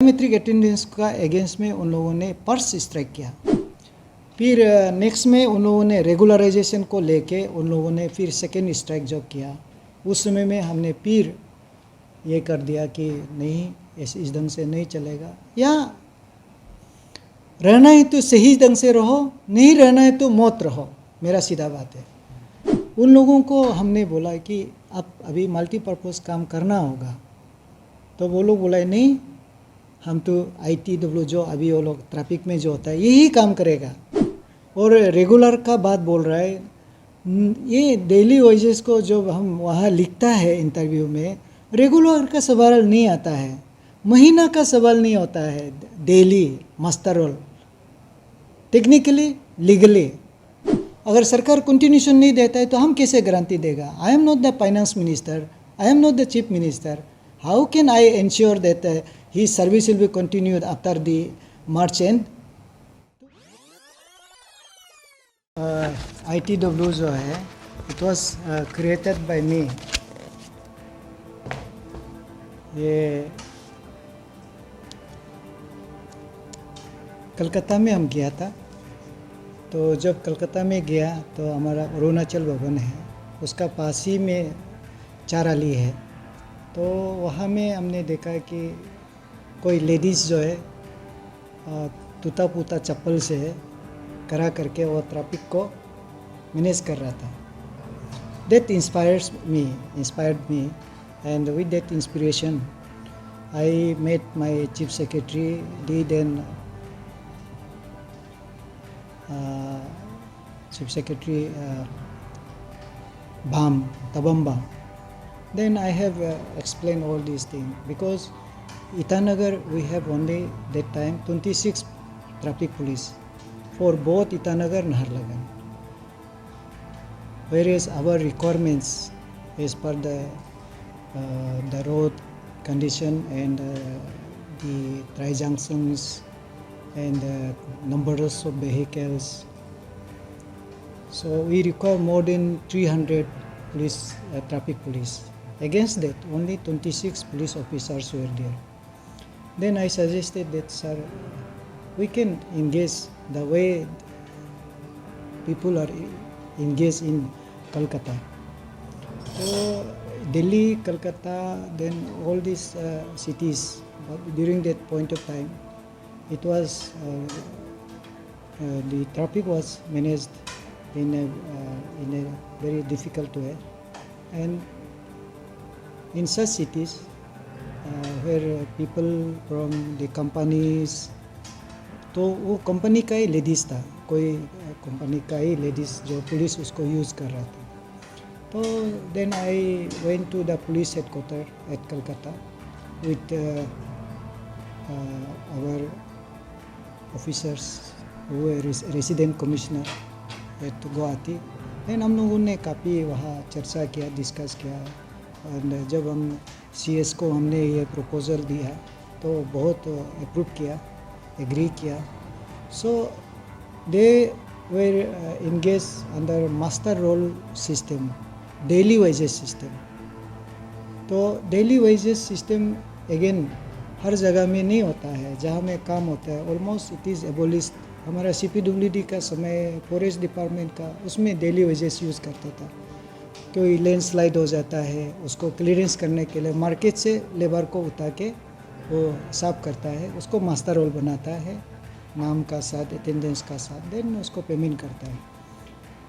Biometric attendance का against में उन लोगों ने पर्स स्ट्राइक किया। फिर नेक्स्ट में उन लोगों ने रेगुलराइजेशन को लेके उन लोगों ने फिर सेकेंड स्ट्राइक जो किया, उस समय में हमने फिर ये कर दिया कि नहीं, इस ढंग से नहीं चलेगा। या रहना है तो सही ढंग से रहो, नहीं रहना है तो मौत रहो, मेरा सीधा बात है। उन लोगों को हमने बोला कि अब अभी मल्टीपर्पज़ काम करना होगा, तो वो लोग बोला नहीं, हम तो ITW जो अभी वो लोग ट्रैफिक में जो होता है यही काम करेगा। और रेगुलर का बात बोल रहा है, ये डेली वेजेस को जो हम वहाँ लिखता है इंटरव्यू में, रेगुलर का सवाल नहीं आता है, महीना का सवाल नहीं होता है, daily master roll. Technically legally अगर सरकार कंटिन्यूशन नहीं देता है तो हम कैसे गारंटी देगा? I am not the finance minister, I am not the chief minister, how can I ensure that his service will be continued after the March end? ITW जो है, it was created by me. ये कलकत्ता में हम गया था, तो जब कलकत्ता में गया तो हमारा अरुणाचल भवन है, उसका पास ही में चाराली है। तो वहाँ में हमने देखा कि कोई लेडीज़ जो है टूटा फूटा चप्पल से करा करके वो ट्रैफिक को मैनेज कर रहा था। That inspired me, and with that inspiration, I met my chief secretary, did an chief secretary Tabamba. Then I have explained all these things, because Itanagar we have only that time 26 traffic police for both Itanagar and Naharlagan, whereas our requirements as per the road condition and the tri-junctions and numbers of vehicles, so we require more than 300 police traffic police. Against that, only 26 police officers were there. Then I suggested that, sir, we can engage the way people are engaged in Kolkata. So Delhi, Kolkata, then all these cities, during that point of time, it was the traffic was managed in a very difficult way, and in such cities where people from the companies, तो वो company का ही ladies था, कोई company का ही ladies जो police उसको यूज़ कर रहा था। तो then I went to the police headquarter at Calcutta with our officers who were resident commissioner at Guwahati. Then हम लोगों ने काफ़ी वहाँ चर्चा किया, डिस्कस किया, और जब हम CS को हमने ये प्रपोज़ल दिया तो बहुत अप्रूव किया, एग्री किया। So they were engage under master roll system, daily wages system. तो डेली वेजेस सिस्टम अगेन हर जगह में नहीं होता है, जहाँ में काम होता है ऑलमोस्ट इट इज़ एबोलिश्ड। हमारा CPWD का समय, फॉरेस्ट डिपार्टमेंट का, उसमें डेली वेजेस यूज़ करता था। कोई लैंडस्लाइड हो जाता है, उसको क्लियरेंस करने के लिए मार्केट से लेबर को उठा के वो साफ करता है, उसको मास्टर रोल बनाता है नाम का साथ, अटेंडेंस का साथ, देन उसको पेमेंट करता है।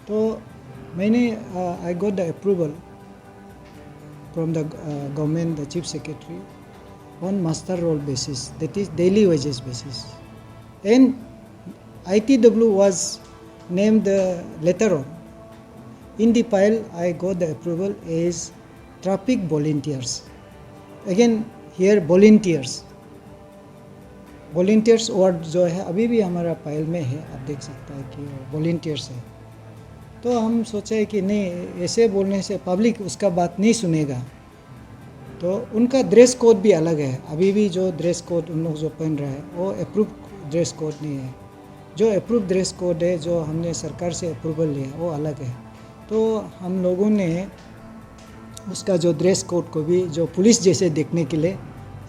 तो मैंने I got the approval from the government, the chief secretary, on master roll basis, that is daily wages basis, and ITW was named later on. In the file, I got the approval as traffic volunteers. Again, here volunteers word जो है अभी भी हमारा file में है, आप देख सकते हैं कि वॉलंटियर्स है। तो हम सोचे कि नहीं, ऐसे बोलने से पब्लिक उसका बात नहीं सुनेगा, तो उनका ड्रेस कोड भी अलग है। अभी भी जो ड्रेस कोड उन लोग जो पहन रहे हैं वो अप्रूव ड्रेस कोड नहीं है। जो अप्रूव ड्रेस कोड है, जो हमने सरकार से अप्रूवल लिया, वो अलग है। तो हम लोगों ने उसका जो ड्रेस कोड को भी जो पुलिस जैसे देखने के लिए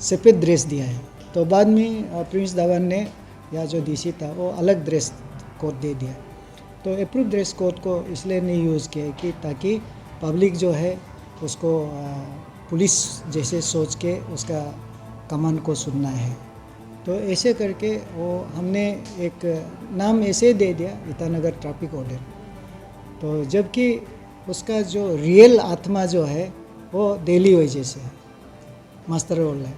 सफ़ेद ड्रेस दिया है। तो बाद में प्रिंस धवन ने या जो डीसी था वो अलग ड्रेस कोड दे दिया। तो अप्रूव ड्रेस कोड को इसलिए नहीं यूज़ किया कि ताकि पब्लिक जो है उसको पुलिस जैसे सोच के उसका कमांड को सुनना है। तो ऐसे करके वो हमने एक नाम ऐसे दे दिया ईटानगर ट्रैफिक ऑर्डर। तो जबकि उसका जो रियल आत्मा जो है वो डेली वेजेस है, मास्टर रोल है।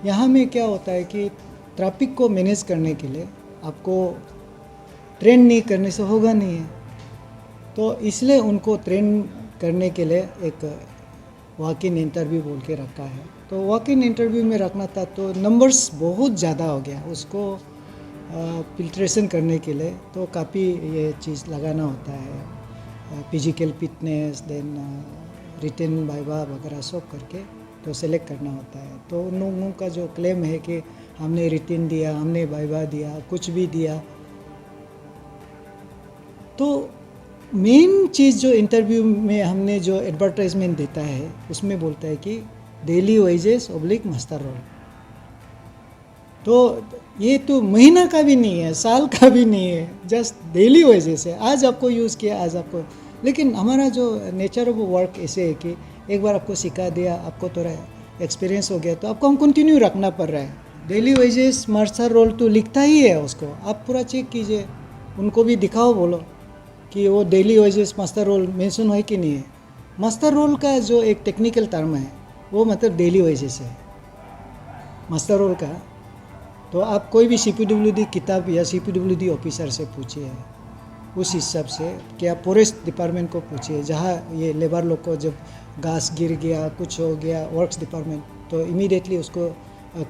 यहाँ में क्या होता है कि ट्रैफिक को मैनेज करने के लिए आपको ट्रेन नहीं करने से होगा नहीं है। तो इसलिए उनको ट्रेन करने के लिए एक वॉक इन इंटरव्यू बोल के रखा है। तो वॉक इन इंटरव्यू में रखना था तो नंबर्स बहुत ज़्यादा हो गया, उसको फिल्ट्रेशन करने के लिए तो काफ़ी ये चीज़ लगाना होता है, physical fitness then written viva वगैरह सब करके तो सेलेक्ट करना होता है। तो उन लोगों का जो क्लेम है कि हमने रिटन दिया, हमने वाइवा दिया, कुछ भी दिया, तो मेन चीज़ जो इंटरव्यू में हमने जो एडवर्टाइजमेंट देता है उसमें बोलता है कि daily wages oblique master roll. तो ये तो महीना का भी नहीं है, साल का भी नहीं है, जस्ट डेली वेजेस है। आज आपको यूज़ किया, आज आपको, लेकिन हमारा जो नेचर ऑफ वर्क ऐसे है कि एक बार आपको सिखा दिया, आपको थोड़ा एक्सपीरियंस हो गया तो आपको हम कंटिन्यू रखना पड़ रहा है। डेली वेजेस मास्टर रोल तो लिखता ही है उसको, आप पूरा चेक कीजिए, उनको भी दिखाओ, बोलो कि वो daily wages master roll mention है कि नहीं है। मास्टर रोल का जो एक टेक्निकल टर्म है वो मतलब डेली वेजेस है मास्टर रोल का। तो आप कोई भी CPWD किताब या CPWD ऑफिसर से पूछिए, उस हिसाब से क्या फॉरेस्ट डिपार्टमेंट को पूछिए, जहाँ ये लेबर लोग को जब घास गिर गया, कुछ हो गया, वर्क्स डिपार्टमेंट तो इमीडिएटली उसको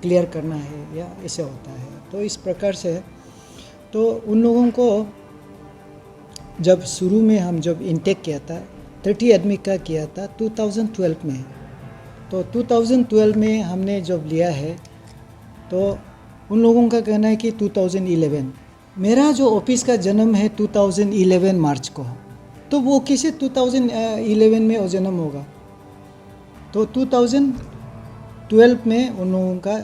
क्लियर करना है, या ऐसे होता है। तो इस प्रकार से तो उन लोगों को जब शुरू में हम जब इनटेक किया था 30 आदमी का किया था 2012 में। तो 2012 में हमने जब लिया है तो उन लोगों का कहना है कि 2011। मेरा जो ऑफिस का जन्म है 2011 मार्च को, तो वो कैसे 2011 में वो जन्म होगा। तो 2012 में उन लोगों का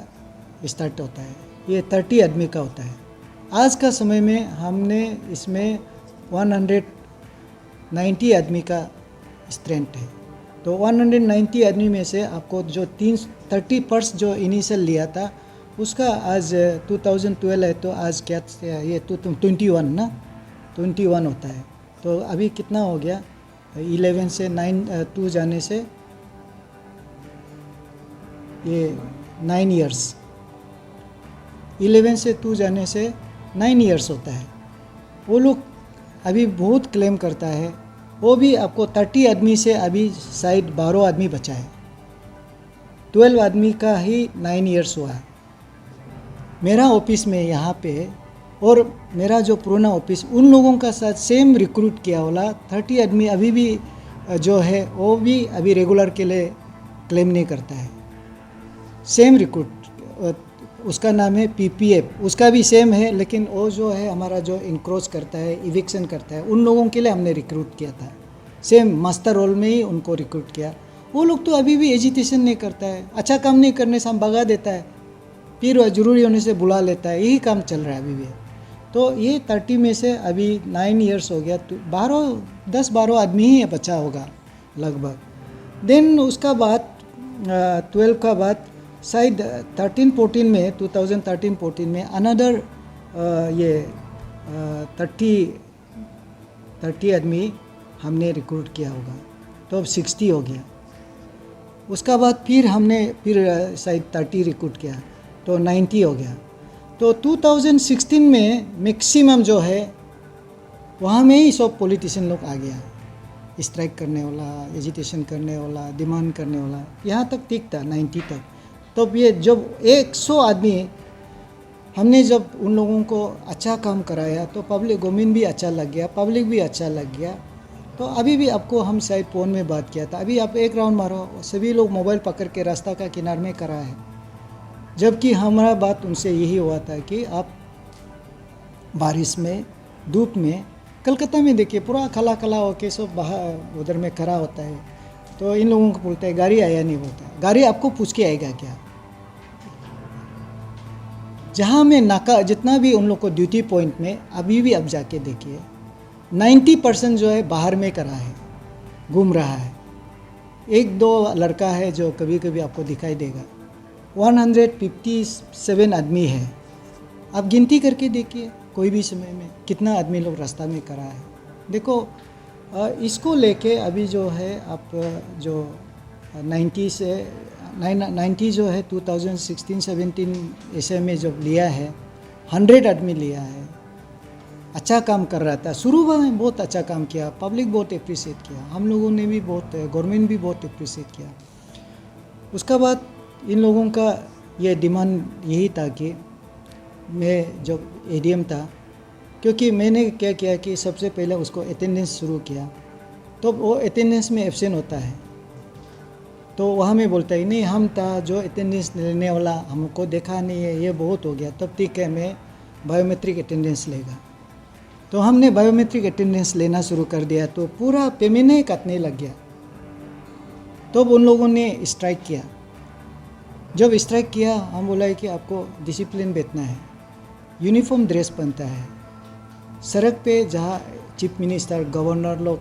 स्टार्ट होता है, ये 30 आदमी का होता है। आज का समय में हमने इसमें 190 आदमी का स्ट्रेंथ है। तो 190 आदमी में से आपको जो 30% जो इनिशियल लिया था उसका आज 2012 है, तो आज क्या ये 21 ना, 21 होता है। तो अभी कितना हो गया, 11 से 2 जाने से ये 9 इयर्स, 11 से 2 जाने से 9 इयर्स होता है। वो लोग अभी बहुत क्लेम करता है, वो भी आपको 30 आदमी से अभी शायद 12 आदमी बचा है, 12 आदमी का ही 9 इयर्स हुआ है। मेरा ऑफिस में यहाँ पे और मेरा जो पुराना ऑफिस उन लोगों का साथ सेम रिक्रूट किया वाला 30 आदमी अभी भी जो है वो भी अभी रेगुलर के लिए क्लेम नहीं करता है। सेम रिक्रूट, उसका नाम है PPF, उसका भी सेम है, लेकिन वो जो है हमारा जो इंक्रोच करता है, इविक्शन करता है, उन लोगों के लिए हमने रिक्रूट किया था। सेम मास्टर रोल में ही उनको रिक्रूट किया। वो लोग तो अभी भी एजुकेशन नहीं करता है, अच्छा काम नहीं करने से हम भगा देता है, फिर जरूरी होने से बुला लेता है, यही काम चल रहा है अभी भी। तो ये 30 में से अभी 9 इयर्स हो गया, तो 10-12 आदमी ही बचा होगा लगभग। देन उसका बाद 12 का बाद शायद 13-14 में 2013-14 में अनदर ये 30 आदमी हमने रिक्रूट किया होगा, तो अब 60 हो गया। उसका बाद फिर हमने शायद 30 रिक्रूट किया तो 90 हो गया। तो 2016 में मैक्सिमम जो है वहाँ में ही सब पॉलिटिशियन लोग आ गया, स्ट्राइक करने वाला, एजिटेशन करने वाला, डिमांड करने वाला, यहाँ तक ठीक था 90 तक। तो ये जब 100 आदमी हमने जब उन लोगों को अच्छा काम कराया तो पब्लिक गवर्नमेंट भी अच्छा लग गया, पब्लिक भी अच्छा लग गया। तो अभी भी आपको हम शायद फ़ोन में बात किया था, अभी आप एक राउंड मारो, सभी लोग मोबाइल पकड़ के रास्ता का किनारे में करा है। जबकि हमारा बात उनसे यही हुआ था कि आप बारिश में, धूप में, कलकत्ता में देखिए पूरा खला खला होके सब बाहर उधर में खड़ा होता है, तो इन लोगों को बोलता है गाड़ी आया नहीं, बोलता है गाड़ी आपको पूछ के आएगा क्या। जहाँ में नाका जितना भी उन लोग को ड्यूटी पॉइंट में अभी भी आप जाके देखिए 90% जो है बाहर में करा है, घूम रहा है। एक दो लड़का है जो कभी कभी आपको दिखाई देगा। 157 आदमी है, आप गिनती करके देखिए कोई भी समय में कितना आदमी लोग रास्ता में करा है। देखो इसको लेके अभी जो है आप जो 90 जो है 2016-17 ऐसे में जब लिया है 100 आदमी लिया है, अच्छा काम कर रहा था। शुरू में बहुत अच्छा काम किया, पब्लिक बहुत अप्रिशिएट किया, हम लोगों ने भी बहुत, गवर्नमेंट भी बहुत अप्रिशिएट किया। उसका बाद इन लोगों का ये डिमांड यही था कि मैं जब एडीएम था, क्योंकि मैंने क्या किया कि सबसे पहले उसको अटेंडेंस शुरू किया, तो वो अटेंडेंस में एब्सेंट होता है, तो वहाँ में बोलता ही नहीं हम था जो अटेंडेंस लेने वाला, हमको देखा नहीं है, ये बहुत हो गया, तब ठीक है मैं बायोमेट्रिक अटेंडेंस लेगा। तो हमने बायोमेट्रिक अटेंडेंस लेना शुरू कर दिया, तो पूरा पेमेंट ही काटने लग गया। तब उन लोगों ने स्ट्राइक किया। जब स्ट्राइक किया हम बोला है कि आपको डिसिप्लिन बैठना है, यूनिफॉर्म ड्रेस पहनता है, सड़क पे जहाँ चीफ मिनिस्टर, गवर्नर लोग,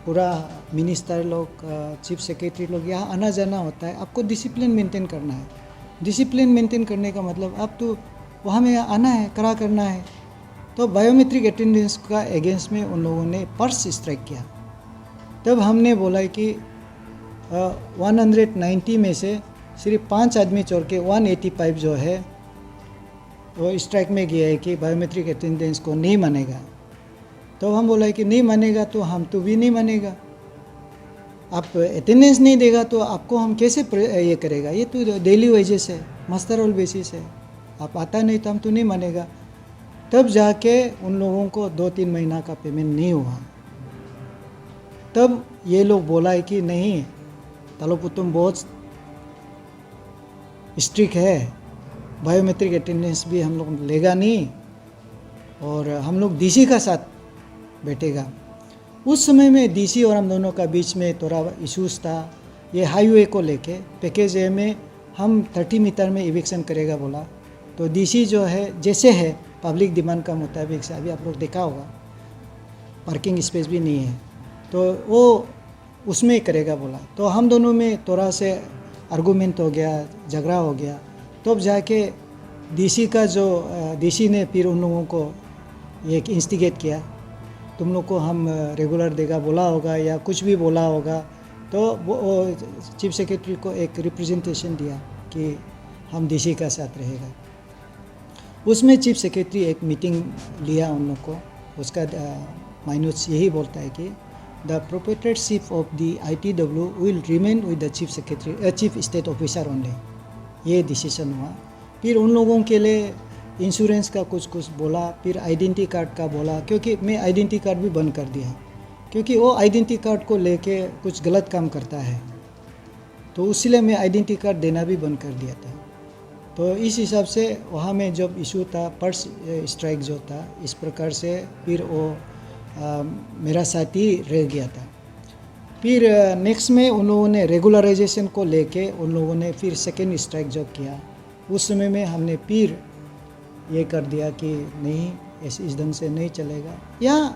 पूरा मिनिस्टर लोग, चीफ सेक्रेटरी लोग यहाँ आना जाना होता है, आपको डिसिप्लिन मेंटेन करना है। डिसिप्लिन मेंटेन करने का मतलब आप तो वहाँ में आना है, करा करना है। तो बायोमेट्रिक अटेंडेंस का अगेंस्ट में उन लोगों ने पर्स स्ट्राइक किया। तब हमने बोला कि 190 में से सिर्फ 5 आदमी छोड़ के 185 जो है वो स्ट्राइक में गया है कि बायोमेट्रिक अटेंडेंस को नहीं मानेगा। तो हम बोला कि नहीं मानेगा तो हम तो भी नहीं मानेगा, आप अटेंडेंस नहीं देगा तो आपको हम कैसे ये करेगा, ये तो डेली वेजेस है, मस्टर रोल बेसिस है, आप आता नहीं तो हम तो नहीं मानेगा। तब जाके उन लोगों को 2-3 महीना का पेमेंट नहीं हुआ। तब ये लोग बोला है कि नहीं तालोपुतुम बहुत स्ट्रिक्ट है, बायोमेट्रिक अटेंडेंस भी हम लोग लेगा नहीं और हम लोग डीसी का साथ बैठेगा। उस समय में डीसी और हम दोनों का बीच में थोड़ा इश्यूज था, ये हाईवे को लेके। पैकेज ए में हम 30 मीटर में इविक्शन करेगा बोला, तो डीसी जो है जैसे है पब्लिक डिमांड का मुताबिक से, अभी आप लोग देखा होगा पार्किंग स्पेस भी नहीं है, तो वो उसमें करेगा बोला। तो हम दोनों में थोड़ा से आर्गूमेंट हो गया, झगड़ा हो गया। तब जाके डीसी का जो डीसी ने फिर उन लोगों को ये इंस्टिगेट किया, तुम लोग को हम रेगुलर देगा बोला होगा या कुछ भी बोला होगा। तो वो चीफ सेक्रेटरी को एक रिप्रेजेंटेशन दिया कि हम डीसी का साथ रहेगा। उसमें चीफ सेक्रेटरी एक मीटिंग लिया उन लोग को, उसका माइनस यही बोलता है कि the proprietorship of the ITW will remain with the chief secretary, chief state officer only. ये डिसीजन हुआ। फिर उन लोगों के लिए इंश्योरेंस का कुछ बोला, फिर आइडेंटिटी कार्ड का बोला, क्योंकि मैं आइडेंटिटी कार्ड भी बंद कर दिया, क्योंकि वो आइडेंटिटी कार्ड को लेके कुछ गलत काम करता है, तो इसलिए मैं आइडेंटिटी कार्ड देना भी बंद कर दिया था। तो इस हिसाब से वहाँ में जब इशू था पर्स स्ट्राइक जो था, इस प्रकार से फिर वो मेरा साथ ही रह गया था। फिर नेक्स्ट में उन लोगों ने रेगुलराइजेशन को लेके उन लोगों ने फिर सेकेंड स्ट्राइक जब किया, उस समय में हमने फिर ये कर दिया कि नहीं इस ढंग से नहीं चलेगा, या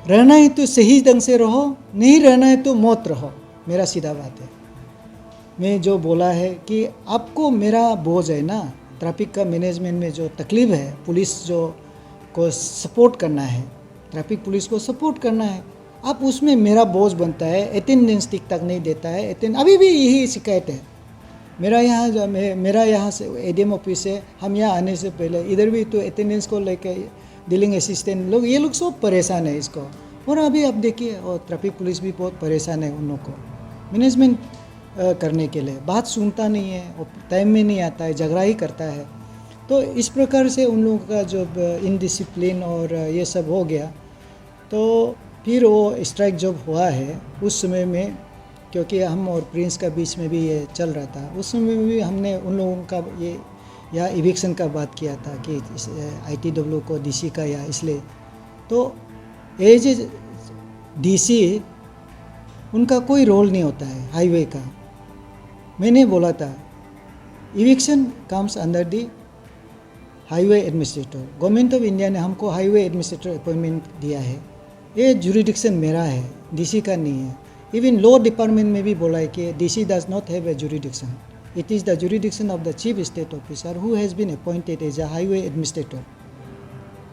रहना है तो सही ढंग से रहो, नहीं रहना है तो मौत रहो। मेरा सीधा बात है। मैं जो बोला है कि आपको मेरा बोझ है ना, ट्रैफिक का मैनेजमेंट में जो तकलीफ है, पुलिस जो को सपोर्ट करना है, ट्रैफिक पुलिस को सपोर्ट करना है, आप उसमें मेरा बोझ बनता है। अटेंडेंस ठीक तक नहीं देता है, अभी भी यही शिकायत है। मेरा यहाँ से एडीएम ऑफिस है, हम यहाँ आने से पहले इधर भी तो अटेंडेंस को लेकर डीलिंग असिस्टेंट लोग, ये लोग सब परेशान है इसको। और अभी आप देखिए और ट्रैफिक पुलिस भी बहुत परेशान है उन लोग को मैनेजमेंट करने के लिए, बात सुनता नहीं है और टाइम में नहीं आता है, झगड़ा ही करता है। तो इस प्रकार से उन लोगों का जब इनडिसिप्लिन और ये सब हो गया, तो फिर वो स्ट्राइक जब हुआ है उस समय में, क्योंकि हम और प्रिंस का बीच में भी ये चल रहा था, उस समय में भी हमने उन लोगों का ये या इविक्शन का बात किया था कि ITW को डीसी का या इसलिए। तो एज डीसी उनका कोई रोल नहीं होता है हाईवे का। मैंने बोला था eviction comes under the highway administrator, government of India ने हमको हाईवे एडमिनिस्ट्रेटर अपॉइंटमेंट दिया है। ये जुरिडिक्शन मेरा है, डीसी का नहीं है। इवन लॉ डिपार्टमेंट में भी बोला है कि DC does not have a jurisdiction, it is the jurisdiction of the chief state officer who has been appointed as a highway administrator.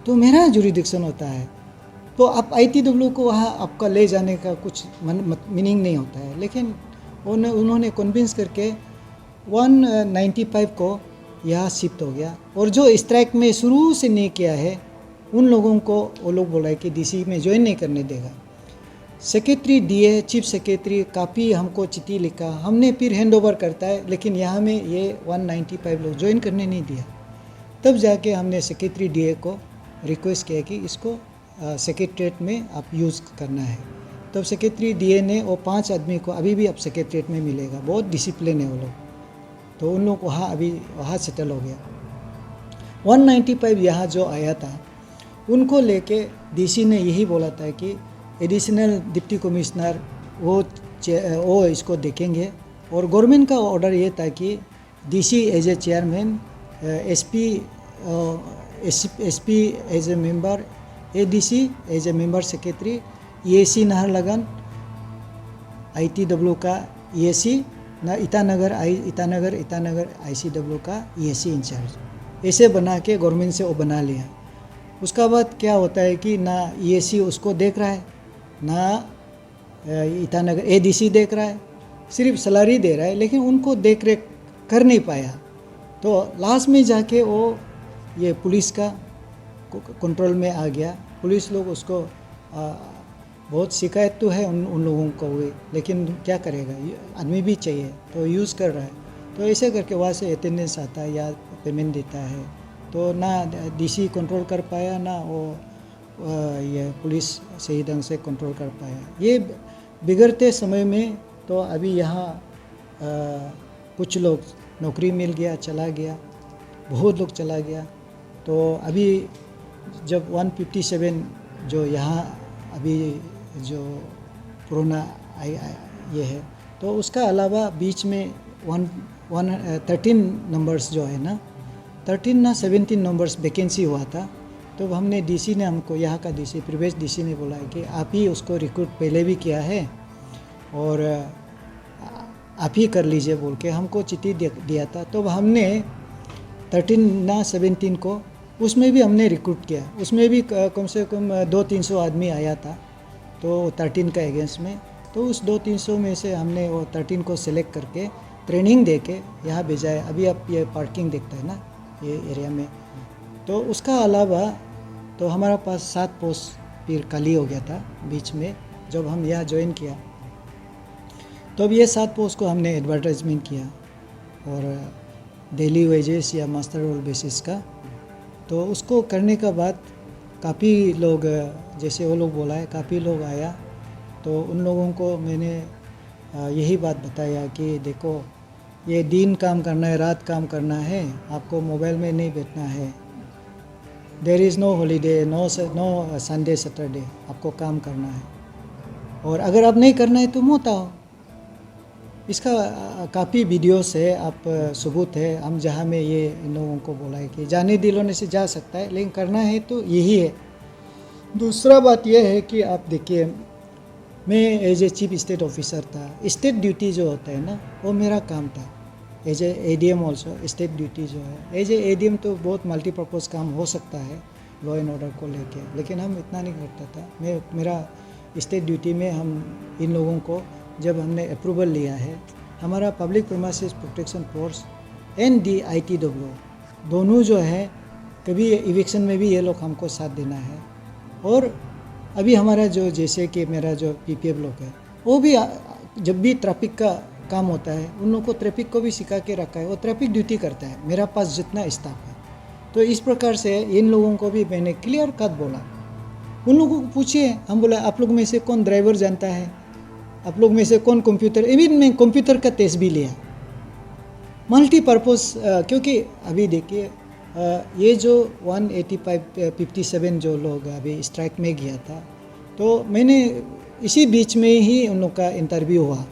तो मेरा जुरिडिक्शन होता है। तो आप ITW को वहाँ आपका ले जाने का कुछ मीनिंग नहीं होता है। लेकिन उन्होंने कन्विंस करके 195 को यहाँ शिफ्ट हो गया। और जो स्ट्राइक में शुरू से नहीं किया है उन लोगों को वो लोग बोला है कि DC में ज्वाइन नहीं करने देगा। सेक्रेटरी DA, चीफ सेक्रेटरी काफ़ी हमको चिट्ठी लिखा, हमने फिर हैंड ओवर करता है, लेकिन यहाँ में ये 195 लोग ज्वाइन करने नहीं दिया। तब जाके हमने सेक्रेटरी DA को रिक्वेस्ट किया कि इसको सेक्रेटरीट में आप यूज़ करना है। तब सेक्रेटरी DA ने वो 5 आदमी को अभी भी अब सेक्रेटरीट में मिलेगा, बहुत डिसिप्लिन है वो लोग। तो उन लोग वहाँ सेटल हो गया। 195 यहाँ जो आया था उनको लेके DC ने यही बोला था कि एडिशनल डिप्टी कमिश्नर वो इसको देखेंगे। और गवर्नमेंट का ऑर्डर ये था कि DC as a chairman, SP as a member, ADC as a member secretary, EAC Naharlagun, ITW का EAC ईटानगर ICW का EAC इंचार्ज, ऐसे बना के गवर्नमेंट से वो बना लिया। उसका बाद क्या होता है कि ना EAC उसको देख रहा है, ना ईटानगर ADC देख रहा है, सिर्फ सैलरी दे रहा है, लेकिन उनको देख रेख कर नहीं पाया। तो लास्ट में जाके वो ये पुलिस का कंट्रोल में आ गया। पुलिस लोग उसको बहुत शिकायत तो है उन लोगों को हुई, लेकिन क्या करेगा, आदमी भी चाहिए तो यूज़ कर रहा है। तो ऐसे करके वहाँ से अटेंडेंस आता है या पेमेंट देता है। तो ना DC कंट्रोल कर पाया, ना वो ये पुलिस सही ढंग से कंट्रोल कर पाया। ये बिगड़ते समय में तो अभी यहाँ कुछ लोग नौकरी मिल गया, चला गया, बहुत लोग चला गया। तो अभी जब 157 जो यहाँ अभी जो पुराना ये है, तो उसका अलावा बीच में 13 नंबर्स जो है ना, 13 ना 17 नंबर्स वैकेंसी हुआ था। तो हमने DC ने हमको, यहाँ का DC प्रीवियस DC ने बोला है कि आप ही उसको रिक्रूट पहले भी किया है और आप ही कर लीजिए बोल के हमको चिट्ठी दिया था। तो हमने 13 ना 17 को उसमें भी हमने रिक्रूट किया। उसमें भी कम से कम 200-300 आदमी आया था तो 13 का अगेंस्ट में। तो उस 200-300 में से हमने वो 13 को सिलेक्ट करके ट्रेनिंग दे के यहाँ भेजा है। अभी आप ये पार्किंग देखते हैं ना ये एरिया में। तो उसका अलावा तो हमारा पास 7 पोस्ट फिर खाली हो गया था बीच में जब हम यहाँ ज्वाइन किया। तो अब ये 7 पोस्ट को हमने एडवर्टाइजमेंट किया और डेली वेजेस या मास्टर रोल बेसिस का। तो उसको करने के बाद काफ़ी लोग, जैसे वो लोग बोला है, काफ़ी लोग आया। तो उन लोगों को मैंने यही बात बताया कि देखो ये दिन काम करना है, रात काम करना है, आपको मोबाइल में नहीं बैठना है। There is no holiday, no Sunday Saturday, आपको काम करना है। और अगर आप नहीं करना है तो मत आओ। इसका काफ़ी वीडियोस है, आप सबूत है। हम जहाँ में ये इन लोगों को बोला है कि जाने दिलाने से जा सकता है, लेकिन करना है तो यही है। दूसरा बात यह है कि आप देखिए, मैं as a chief state officer था। स्टेट ड्यूटी जो होता है ना, वो मेरा काम था। As a ADM also state duty जो है, एज ए ADM तो बहुत मल्टीपर्पज़ काम हो सकता है लॉ एंड ऑर्डर को लेके, लेकिन हम इतना नहीं करता था। मेरा स्टेट ड्यूटी में हम इन लोगों को जब हमने अप्रूवल लिया है, हमारा public premises protection force and ITW दोनों जो है, कभी इविक्शन में भी ये लोग हमको साथ देना है। और अभी हमारा जो, जैसे कि मेरा जो PPF लोग है, वो भी जब भी ट्रैफिक का काम होता है उन लोगों को ट्रैफिक को भी सिखा के रखा है। वो ट्रैफिक ड्यूटी करता है मेरा पास जितना स्टाफ है। तो इस प्रकार से इन लोगों को भी मैंने क्लियर कट बोला। उन लोगों को पूछिए, हम बोला आप लोग में से कौन ड्राइवर जानता है, आप लोग में से कौन कंप्यूटर, इवन मैं कंप्यूटर का टेस्ट भी लिया मल्टीपर्पज़। क्योंकि अभी देखिए ये जो 185-57 जो लोग अभी स्ट्राइक में गया था, तो मैंने इसी बीच में ही उन लोग का इंटरव्यू हुआ।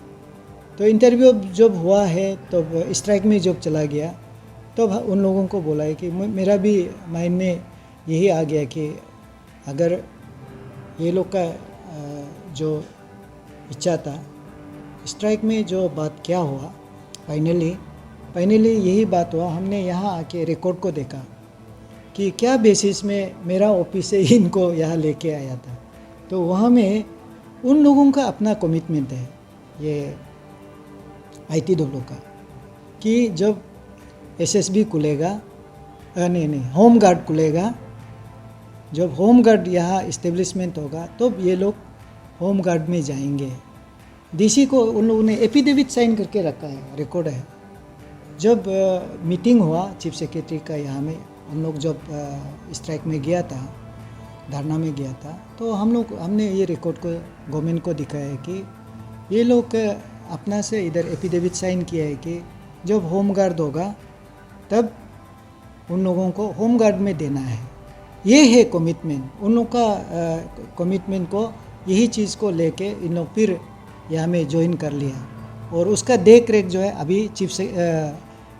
तो इंटरव्यू जब हुआ है तो स्ट्राइक में जब चला गया तो उन लोगों को बोला है कि मेरा भी माइंड में यही आ गया कि अगर ये लोग का जो इच्छा था, स्ट्राइक में जो बात क्या हुआ, फाइनली यही बात हुआ। हमने यहाँ आके रिकॉर्ड को देखा कि क्या बेसिस में मेरा ऑफिस से इनको यहाँ लेके आया था। तो वहाँ में उन लोगों का अपना कमिटमेंट है, ये ITW का, कि जब SSB खुलेगा, नहीं होम गार्ड खुलेगा, जब होम गार्ड यहाँ इस्टेब्लिशमेंट होगा तो ये लोग होम गार्ड में जाएंगे। DC को उन लोगों ने एफिडेविट साइन करके रखा है, रिकॉर्ड है। जब मीटिंग हुआ चीफ सेक्रेटरी का यहाँ में, हम लोग जब स्ट्राइक में गया था, धरना में गया था, तो हमने ये रिकॉर्ड को गवर्नमेंट को दिखाया है कि ये लोग अपना से इधर एफिडेविट साइन किया है कि जब होम गार्ड होगा तब उन लोगों को होम गार्ड में देना है। ये है कमिटमेंट उन लोग का। कमिटमेंट को यही चीज़ को लेके इन लोग फिर यहाँ में ज्वाइन कर लिया, और उसका देख रेख जो है अभी चीफ से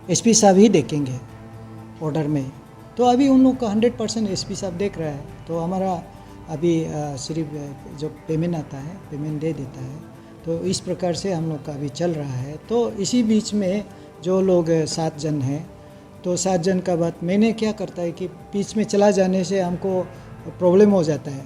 SP साहब ही देखेंगे ऑर्डर में। तो अभी उन लोग का 100% SP साहब देख रहा है। तो हमारा अभी सिर्फ जो पेमेंट आता है, पेमेंट दे देता है। तो इस प्रकार से हम लोग का अभी चल रहा है। तो इसी बीच में जो लोग 7 जन हैं, तो 7 जन का बात मैंने क्या करता है कि बीच में चला जाने से हमको प्रॉब्लम हो जाता है,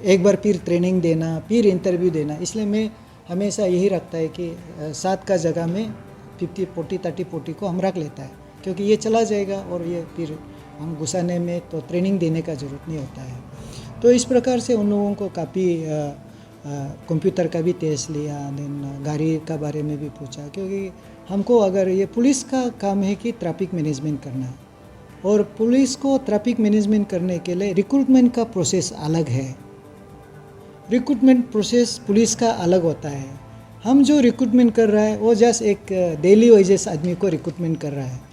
एक बार फिर ट्रेनिंग देना, फिर इंटरव्यू देना। इसलिए मैं हमेशा यही रखता है कि 7 का जगह में 50-40 30-40 को हम रख लेता है, क्योंकि ये चला जाएगा और ये फिर हम घुसाने में तो ट्रेनिंग देने का ज़रूरत नहीं होता है। तो इस प्रकार से उन लोगों को काफ़ी कंप्यूटर का भी टेस्ट लिया, देन गाड़ी का बारे में भी पूछा, क्योंकि हमको अगर ये पुलिस का काम है कि ट्रैफिक मैनेजमेंट करना, और पुलिस को ट्रैफिक मैनेजमेंट करने के लिए रिक्रूटमेंट का प्रोसेस अलग है। रिक्रूटमेंट प्रोसेस पुलिस का अलग होता है। हम जो रिक्रूटमेंट कर रहा है वो जस्ट एक डेली वेजेस आदमी को रिक्रूटमेंट कर रहा है।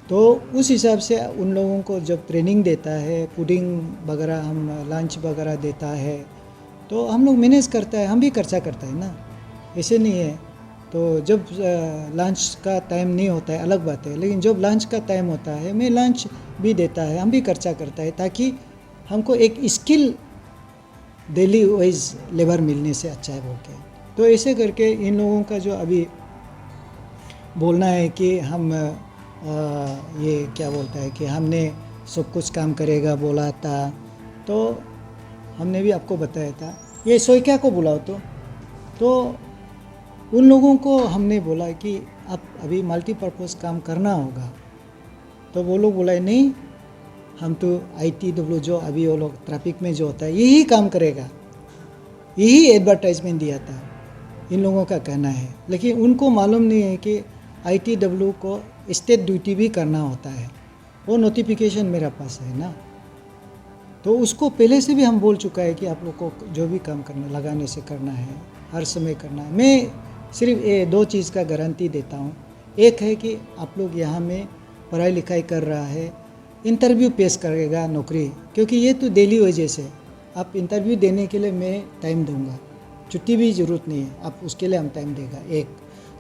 तो उस हिसाब से उन लोगों को जब ट्रेनिंग देता है, पुडिंग वगैरह, हम लंच वगैरह देता है, तो हम लोग मैनेज करता है, हम भी खर्चा करता है ना, ऐसे नहीं है। तो जब लंच का टाइम नहीं होता है अलग बात है, लेकिन जब लंच का टाइम होता है मैं लंच भी देता है, हम भी खर्चा करता है, ताकि हमको एक स्किल डेली वाइज लेबर मिलने से अच्छा है बोल के। तो ऐसे करके इन लोगों का जो अभी बोलना है कि हम ये क्या बोलता है कि हमने सब कुछ काम करेगा बोला था, तो हमने भी आपको बताया था। ये सोइका को बुलाओ तो उन लोगों को हमने बोला कि आप अभी मल्टीपर्पज़ काम करना होगा। तो वो लोग बोला नहीं, हम तो ITW जो अभी वो लोग ट्रैफिक में जो होता है यही काम करेगा, यही एडवर्टाइजमेंट दिया था, इन लोगों का कहना है। लेकिन उनको मालूम नहीं है कि ITW को स्टेट ड्यूटी भी करना होता है। वो नोटिफिकेशन मेरे पास है ना, तो उसको पहले से भी हम बोल चुका है कि आप लोग को जो भी काम करना लगाने से करना है, हर समय करना है। मैं सिर्फ ये 2 चीज़ का गारंटी देता हूँ। एक है कि आप लोग यहाँ में पढ़ाई लिखाई कर रहा है, इंटरव्यू पेश करेगा नौकरी, क्योंकि ये तो डेली वेजेस है। आप इंटरव्यू देने के लिए मैं टाइम दूंगा, छुट्टी भी ज़रूरत नहीं है, आप उसके लिए हम टाइम देगा। एक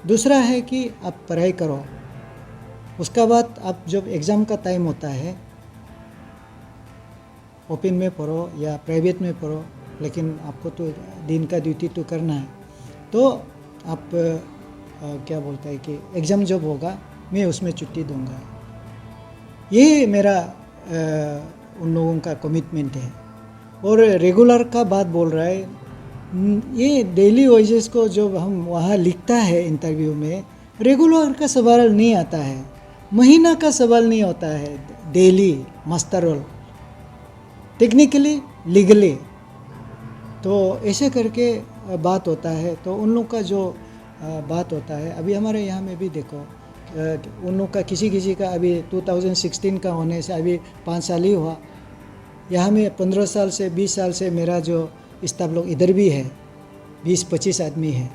दूसरा है कि आप पढ़ाई करो, उसका बाद आप जब एग्ज़ाम का टाइम होता है, ओपन में पढ़ो या प्राइवेट में पढ़ो, लेकिन आपको तो दिन का ड्यूटी तो करना है। तो आप क्या बोलता है कि एग्ज़ाम जब होगा मैं उसमें छुट्टी दूंगा। ये मेरा उन लोगों का कमिटमेंट है। और रेगुलर का बात बोल रहा है, ये डेली वेजेस को जब हम वहाँ लिखता है इंटरव्यू में, रेगुलर का सवाल नहीं आता है, महीना का सवाल नहीं होता है, daily master roll, technically legally. तो ऐसे करके बात होता है। तो उन लोग का जो बात होता है, अभी हमारे यहाँ में भी देखो, उन लोग का किसी का अभी 2016 का होने से अभी 5 साल ही हुआ। यहाँ में 15 साल से 20 साल से मेरा जो स्टाफ लोग इधर भी है, 20-25 आदमी है।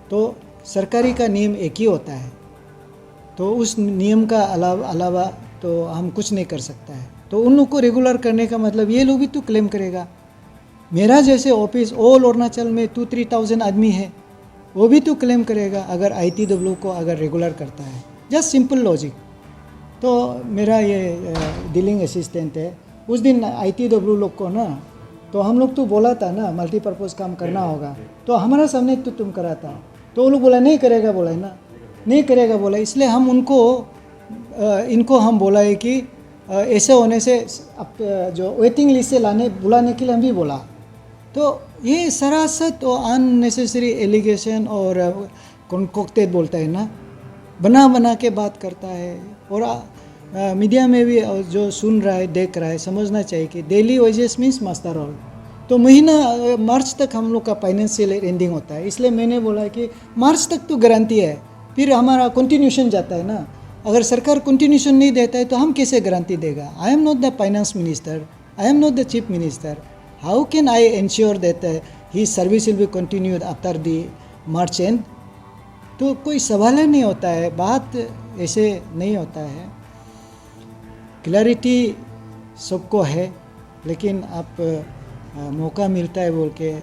तो सरकारी का नियम एक ही होता है, तो उस नियम का अलावा तो हम कुछ नहीं कर सकता है। तो उन लोग को रेगुलर करने का मतलब ये लोग भी तो क्लेम करेगा। मेरा जैसे ऑफिस ऑल अरुणाचल में 2-3,000 आदमी है, वो भी तो क्लेम करेगा अगर ITW को अगर रेगुलर करता है। Just simple logic. तो मेरा ये डीलिंग असिस्टेंट है, उस दिन ITW लोग को ना, तो हम लोग तो बोला था ना मल्टीपर्पज़ काम करना होगा, तो हमारा सामने तो तुम करा था, तो वो लोग बोला नहीं करेगा, बोला है ना, नहीं करेगा बोला, इसलिए हम उनको इनको हम बोला है कि ऐसे होने से जो वेटिंग लिस्ट से बुलाने के लिए हम भी बोला। तो ये सरासत और अननेसेसरी एलिगेशन और कॉन्कोक्टेड बोलता है ना, बना के बात करता है। और मीडिया में भी जो सुन रहा है, देख रहा है, समझना चाहिए कि daily wages means master roll. तो महीना मार्च तक हम लोग का फाइनेंशियल एंडिंग होता है, इसलिए मैंने बोला कि मार्च तक तो गारंटी है, फिर हमारा कंटिन्यूशन जाता है ना। अगर सरकार कंटिन्यूशन नहीं देता है तो हम कैसे गारंटी देगा? I am not the finance minister, I am not the chief minister, how can I ensure that he service will be continued after the March and? तो कोई सवाल ही नहीं होता है, बात ऐसे नहीं होता है। क्लैरिटी सबको है, लेकिन आप मौका मिलता है बोल के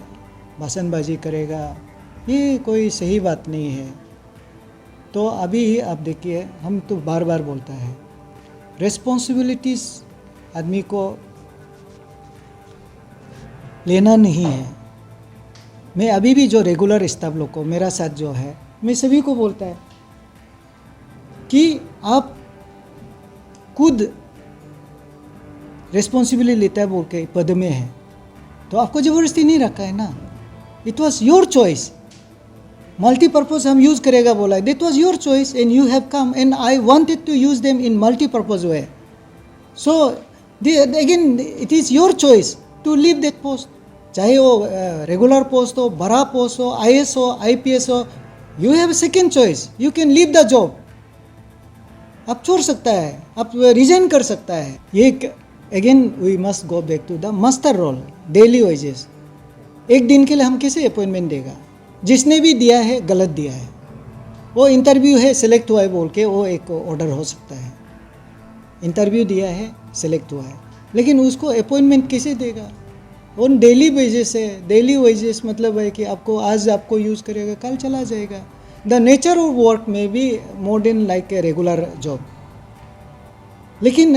भाषणबाजी करेगा, ये कोई सही बात नहीं है। तो अभी आप देखिए, हम तो बार बार बोलता है, रिस्पॉन्सिबिलिटीज़ आदमी को लेना नहीं है। मैं अभी भी जो रेगुलर स्टाफ लोग को, मेरा साथ जो है, मैं सभी को बोलता है कि आप खुद रिस्पॉन्सिबिलिटी लेता है बोल के पद में है, तो आपको ज़बरदस्ती नहीं रखा है ना। It was your choice, multipurpose हम यूज़ करेगा बोला है, that was your choice and you have come and I wanted to use them in multipurpose way. So again it is your choice to leave that post, चाहे वो regular post हो, बड़ा post हो, IAS हो, IPS हो, you have second choice, you can leave the job. आप छोड़ सकता है, आप रिजाइन कर सकता है। ये again we must go back to the master roll, daily wages. एक दिन के लिए हम कैसे अपॉइंटमेंट देगा? जिसने भी दिया है गलत दिया है, वो इंटरव्यू है, सिलेक्ट हुआ है बोल के वो एक ऑर्डर हो सकता है। इंटरव्यू दिया है, सिलेक्ट हुआ है, लेकिन उसको अपॉइंटमेंट कैसे देगा? ऑन डेली बेसिस है। डेली वेजेस मतलब है कि आपको आज आपको यूज़ करेगा, कल चला जाएगा। द नेचर ऑफ वर्क में be more than like a regular job, लेकिन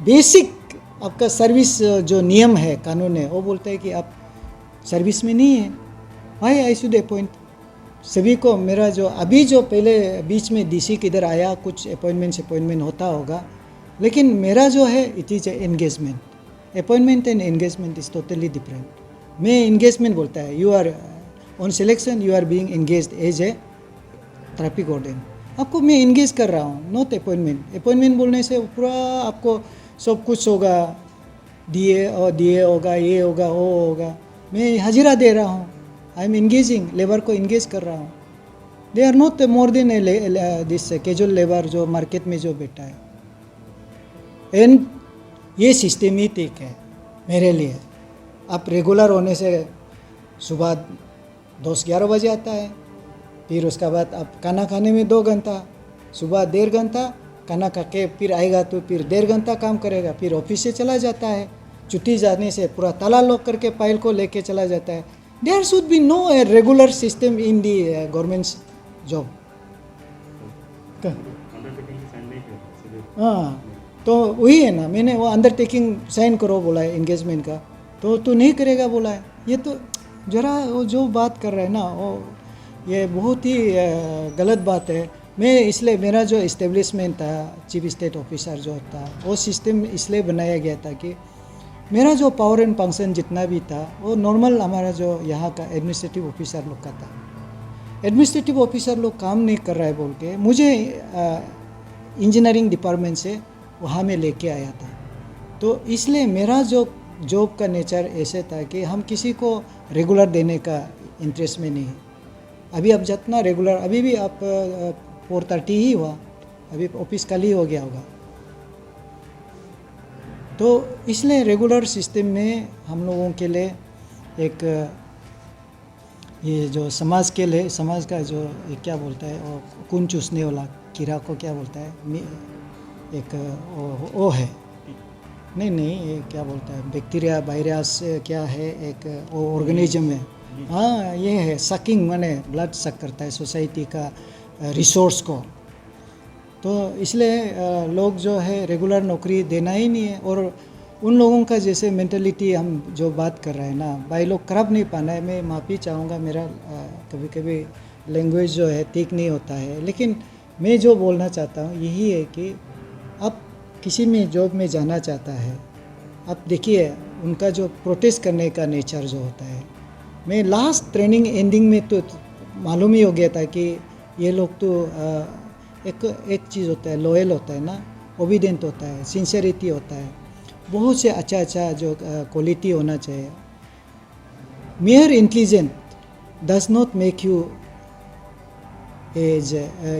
बेसिक आपका सर्विस जो नियम है, कानून है, वो बोलता है कि आप सर्विस में नहीं है, वाई आई शुड अपॉइंट। सभी को मेरा जो अभी जो पहले बीच में DC किधर आया, कुछ अपॉइंटमेंट होता होगा, लेकिन मेरा जो है it is engagement. Appointment and engagement is totally different. मैं एंगेजमेंट बोलता है, you are on selection, you are being engaged as a traffic warden. आपको मैं एंगेज कर रहा हूँ, नॉट अपॉइंटमेंट। अपॉइंटमेंट बोलने से पूरा आपको सब कुछ होगा, दिए होगा, ये होगा, वो होगा। मैं हाजिरा दे रहा हूँ, आई एम एंगेजिंग, लेबर को एंगेज कर रहा हूँ। They are not more than this casual labour जो मार्केट में जो बैठा है। एंड ये सिस्टमेटिक है मेरे लिए। आप रेगुलर होने से सुबह 10-11 बजे आता है, फिर उसका बाद आप खाना खाने में 2 घंटा, सुबह 1.5 घंटा खाना खा के फिर आएगा तो फिर 1.5 घंटा काम करेगा, फिर ऑफिस से चला जाता है। छुट्टी जाने से पूरा ताला लॉक करके फाइल को लेके चला जाता है। There should be no a regular system in the government job. हाँ, तो वही है ना, मैंने वो अंडरटेकिंग साइन करो बोला है एंगेजमेंट का, तो तू नहीं करेगा बोला है। ये तो ज़रा वो जो बात कर रहे हैं ना, वो ये बहुत ही गलत बात है। मैं इसलिए मेरा जो इस्टेब्लिशमेंट था, चीफ स्टेट ऑफिसर जो था, वो सिस्टम इसलिए बनाया गया था कि मेरा जो पावर एंड फंक्शन जितना भी था वो नॉर्मल हमारा जो यहाँ का एडमिनिस्ट्रेटिव ऑफिसर लोग का था। एडमिनिस्ट्रेटिव ऑफिसर लोग काम नहीं कर रहा है बोल के मुझे इंजीनियरिंग डिपार्टमेंट से वहाँ में लेके आया था। तो इसलिए मेरा जो जॉब का नेचर ऐसे था कि हम किसी को रेगुलर देने का इंटरेस्ट में नहीं। अभी आप जितना रेगुलर, अभी भी आप 4:30 ही हुआ, अभी ऑफिस कल ही हो गया होगा। तो इसलिए रेगुलर सिस्टम में हम लोगों के लिए एक ये जो समाज के लिए, समाज का जो क्या बोलता है वो खून चूसने वाला कीड़ा को क्या बोलता है, एक वो है, नहीं ये क्या बोलता है, बैक्टीरिया वायरस क्या है, एक वो ऑर्गेनिज्म है। हाँ, ये है सकिंग, माने ब्लड सक करता है सोसाइटी का रिसोर्स को। तो इसलिए लोग जो है रेगुलर नौकरी देना ही नहीं है। और उन लोगों का जैसे मेंटलिटी हम जो बात कर रहे हैं ना, भाई लोग करप नहीं पाना है। मैं माफ़ी चाहूँगा, मेरा कभी कभी लैंग्वेज जो है ठीक नहीं होता है, लेकिन मैं जो बोलना चाहता हूँ यही है कि अब किसी में जॉब में जाना चाहता है, अब देखिए उनका जो प्रोटेस्ट करने का नेचर जो होता है, मैं लास्ट ट्रेनिंग एंडिंग में तो मालूम ही हो गया था कि ये लोग तो एक चीज़ होता है, लॉयल होता है ना, ओबीडेंट होता है, सिंसेरिटी होता है, बहुत से अच्छा जो क्वालिटी होना चाहिए। Mere intelligent does not make you as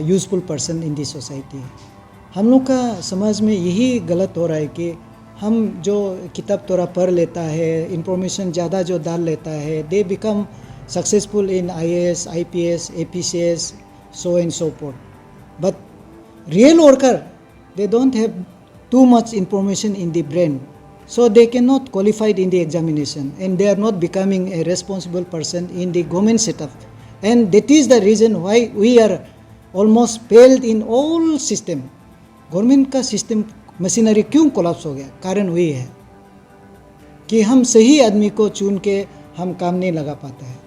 useful person in this society. हम लोग का समाज में यही गलत हो रहा है कि हम जो किताब थोड़ा पढ़ लेता है, इंफॉर्मेशन ज़्यादा जो डाल लेता है, they become successful in IAS, IPS, APCS, so and so forth. But real worker, they don't have too much information in the brain, so they cannot qualified in the examination, and they are not becoming a responsible person in the government setup. And that is the reason why we are almost failed in all system. Government का system machinery क्यों collapse हो गया? कारण वही है कि हम सही आदमी को चुन के हम काम नहीं लगा पाते हैं।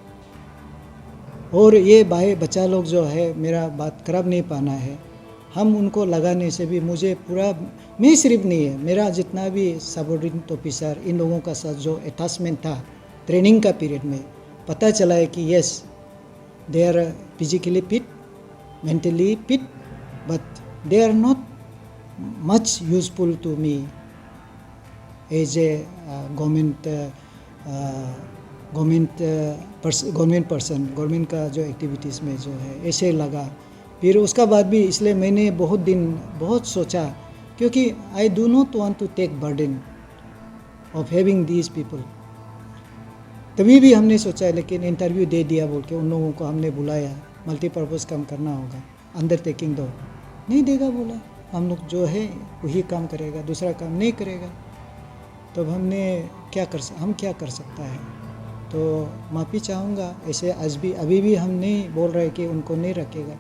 और ये भाई बच्चा लोग जो है, मेरा बात खराब नहीं पाना है, हम उनको लगाने से भी मुझे पूरा, मैं सिर्फ नहीं है, मेरा जितना भी सबऑर्डिनेट ऑफिसर इन लोगों का साथ जो अटैचमेंट था ट्रेनिंग का पीरियड में, पता चला है कि yes they are physically fit, mentally fit, but they are not much useful to me as a government person, government का जो एक्टिविटीज़ में जो है ऐसे लगा। फिर उसका बाद भी इसलिए मैंने बहुत सोचा, क्योंकि I do not want to take burden of having these people. तभी भी हमने सोचा, लेकिन इंटरव्यू दे दिया बोल के उन लोगों को हमने बुलाया, मल्टीपर्पज़ काम करना होगा, अंडरटेकिंग दो, नहीं देगा बोला, हम लोग जो है वही काम करेगा, दूसरा काम नहीं करेगा। तब हमने हम क्या कर सकता है? तो माफ़ी चाहूँगा, ऐसे आज भी अभी भी हम नहीं बोल रहे कि उनको नहीं रखेगा,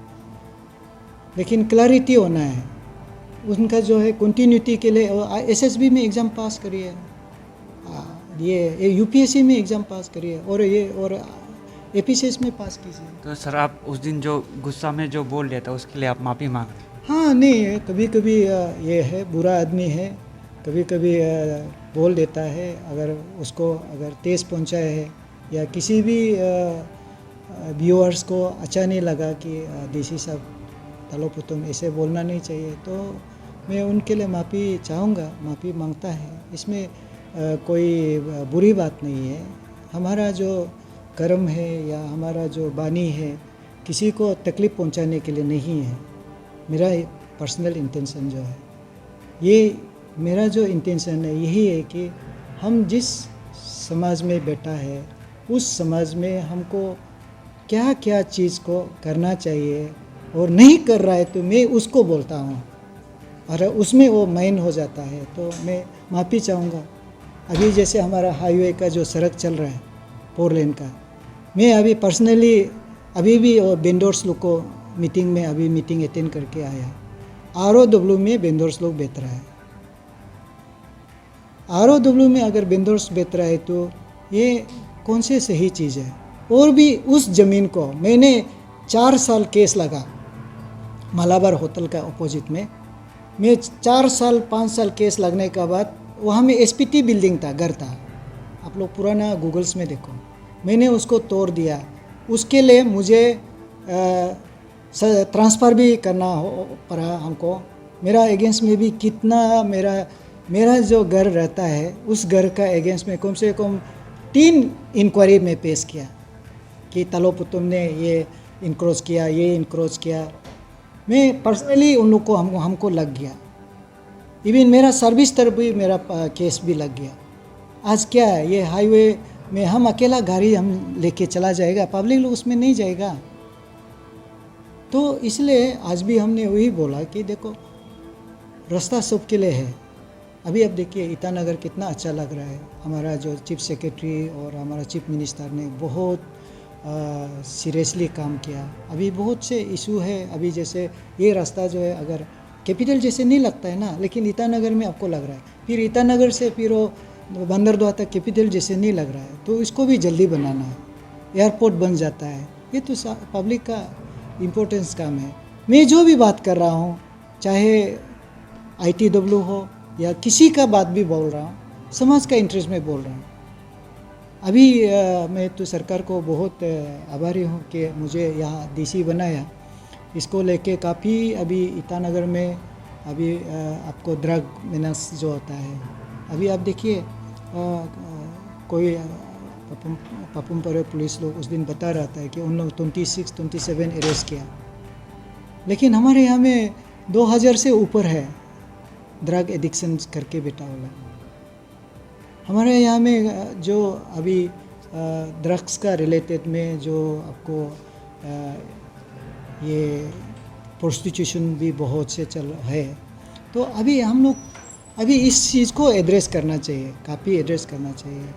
लेकिन क्लैरिटी होना है उनका जो है कंटिन्यूटी के लिए। SSB में एग्ज़ाम पास करिए, ये UPSC में एग्ज़ाम पास करिए, और APCS में पास कीजिए। तो सर आप उस दिन जो गुस्सा में जो बोल लिया था उसके लिए आप माफ़ी मांग रहे हैं? हाँ, नहीं, कभी कभी ये है, बुरा आदमी है, कभी कभी बोल देता है, अगर उसको तेज़ पहुंचाए है या किसी भी व्यूअर्स को अच्छा नहीं लगा कि DC साहब तलोपुतुम ऐसे बोलना नहीं चाहिए, तो मैं उनके लिए माफ़ी चाहूँगा, माफ़ी मांगता है। इसमें कोई बुरी बात नहीं है। हमारा जो कर्म है या हमारा जो बानी है, किसी को तकलीफ़ पहुंचाने के लिए नहीं है। मेरा पर्सनल इंटेंशन जो है, ये मेरा जो इंटेंशन है यही है कि हम जिस समाज में बैठा है उस समाज में हमको क्या क्या चीज़ को करना चाहिए, और नहीं कर रहा है तो मैं उसको बोलता हूँ, और उसमें वो माइन हो जाता है तो मैं माफ़ी चाहूँगा। अभी जैसे हमारा हाईवे का जो सड़क चल रहा है 4 लेन का, मैं अभी पर्सनली अभी भी वो वेंडर्स लोग को मीटिंग में अभी मीटिंग अटेंड करके आया। ROW में वेंडर्स लोग बेच रहा है। ROW में अगर वेंडर्स बेच रहा है तो ये कौन से सही चीज़ है? और भी उस ज़मीन को मैंने 4 साल केस लगा मलाबार होटल का अपोजिट में। मैं 4 साल 5 साल केस लगने के बाद वहाँ में SPT बिल्डिंग था, घर था, आप लोग पुराना गूगल्स में देखो, मैंने उसको तोड़ दिया। उसके लिए मुझे ट्रांसफ़र भी करना पड़ा हमको। मेरा अगेंस्ट में भी कितना मेरा जो घर रहता है उस घर का अगेंस्ट में कम से कम 3 इंक्वायरी में पेश किया कि तलोपुतुम ने ये इंक्रोच किया, ये इंक्रोच किया। मैं पर्सनली उन लोग को हमको लग गया। इवन मेरा सर्विस तरफ भी मेरा केस भी लग गया। आज क्या है, ये हाईवे में हम अकेला गाड़ी हम लेके चला जाएगा, पब्लिक लोग उसमें नहीं जाएगा। तो इसलिए आज भी हमने वही बोला कि देखो रास्ता सबके लिए है। अभी अब देखिए ईटानगर कितना अच्छा लग रहा है। हमारा जो चीफ सेक्रेटरी और हमारा चीफ मिनिस्टर ने बहुत सीरियसली काम किया। अभी बहुत से इशू है, अभी जैसे ये रास्ता जो है अगर कैपिटल जैसे नहीं लगता है ना, लेकिन ईटानगर में आपको लग रहा है। फिर ईटानगर से फिर वो बंदरदुआ तक कैपिटल जैसे नहीं लग रहा है, तो इसको भी जल्दी बनाना है, एयरपोर्ट बन जाता है। ये तो पब्लिक का इम्पोर्टेंस काम है। मैं जो भी बात कर रहा हूँ, चाहे ITW हो या किसी का बात भी बोल रहा हूँ, समाज का इंटरेस्ट में बोल रहा हूँ। अभी मैं तो सरकार को बहुत आभारी हूँ कि मुझे यहाँ DC बनाया। इसको लेके काफ़ी अभी ईटानगर में अभी आपको ड्रग मेनास जो होता है, अभी आप देखिए कोई पपुमपरे पुलिस लोग उस दिन बता रहा था कि उन लोग 26-27 अरेस्ट किया, लेकिन हमारे यहाँ में 2000 से ऊपर है ड्रग एडिक्शन करके बेटा वाला। हमारे यहाँ में जो अभी ड्रग्स का रिलेटेड में जो आपको ये प्रोस्टिट्यूशन भी बहुत से चल है, तो अभी हम लोग अभी इस चीज़ को एड्रेस करना चाहिए, काफ़ी एड्रेस करना चाहिए।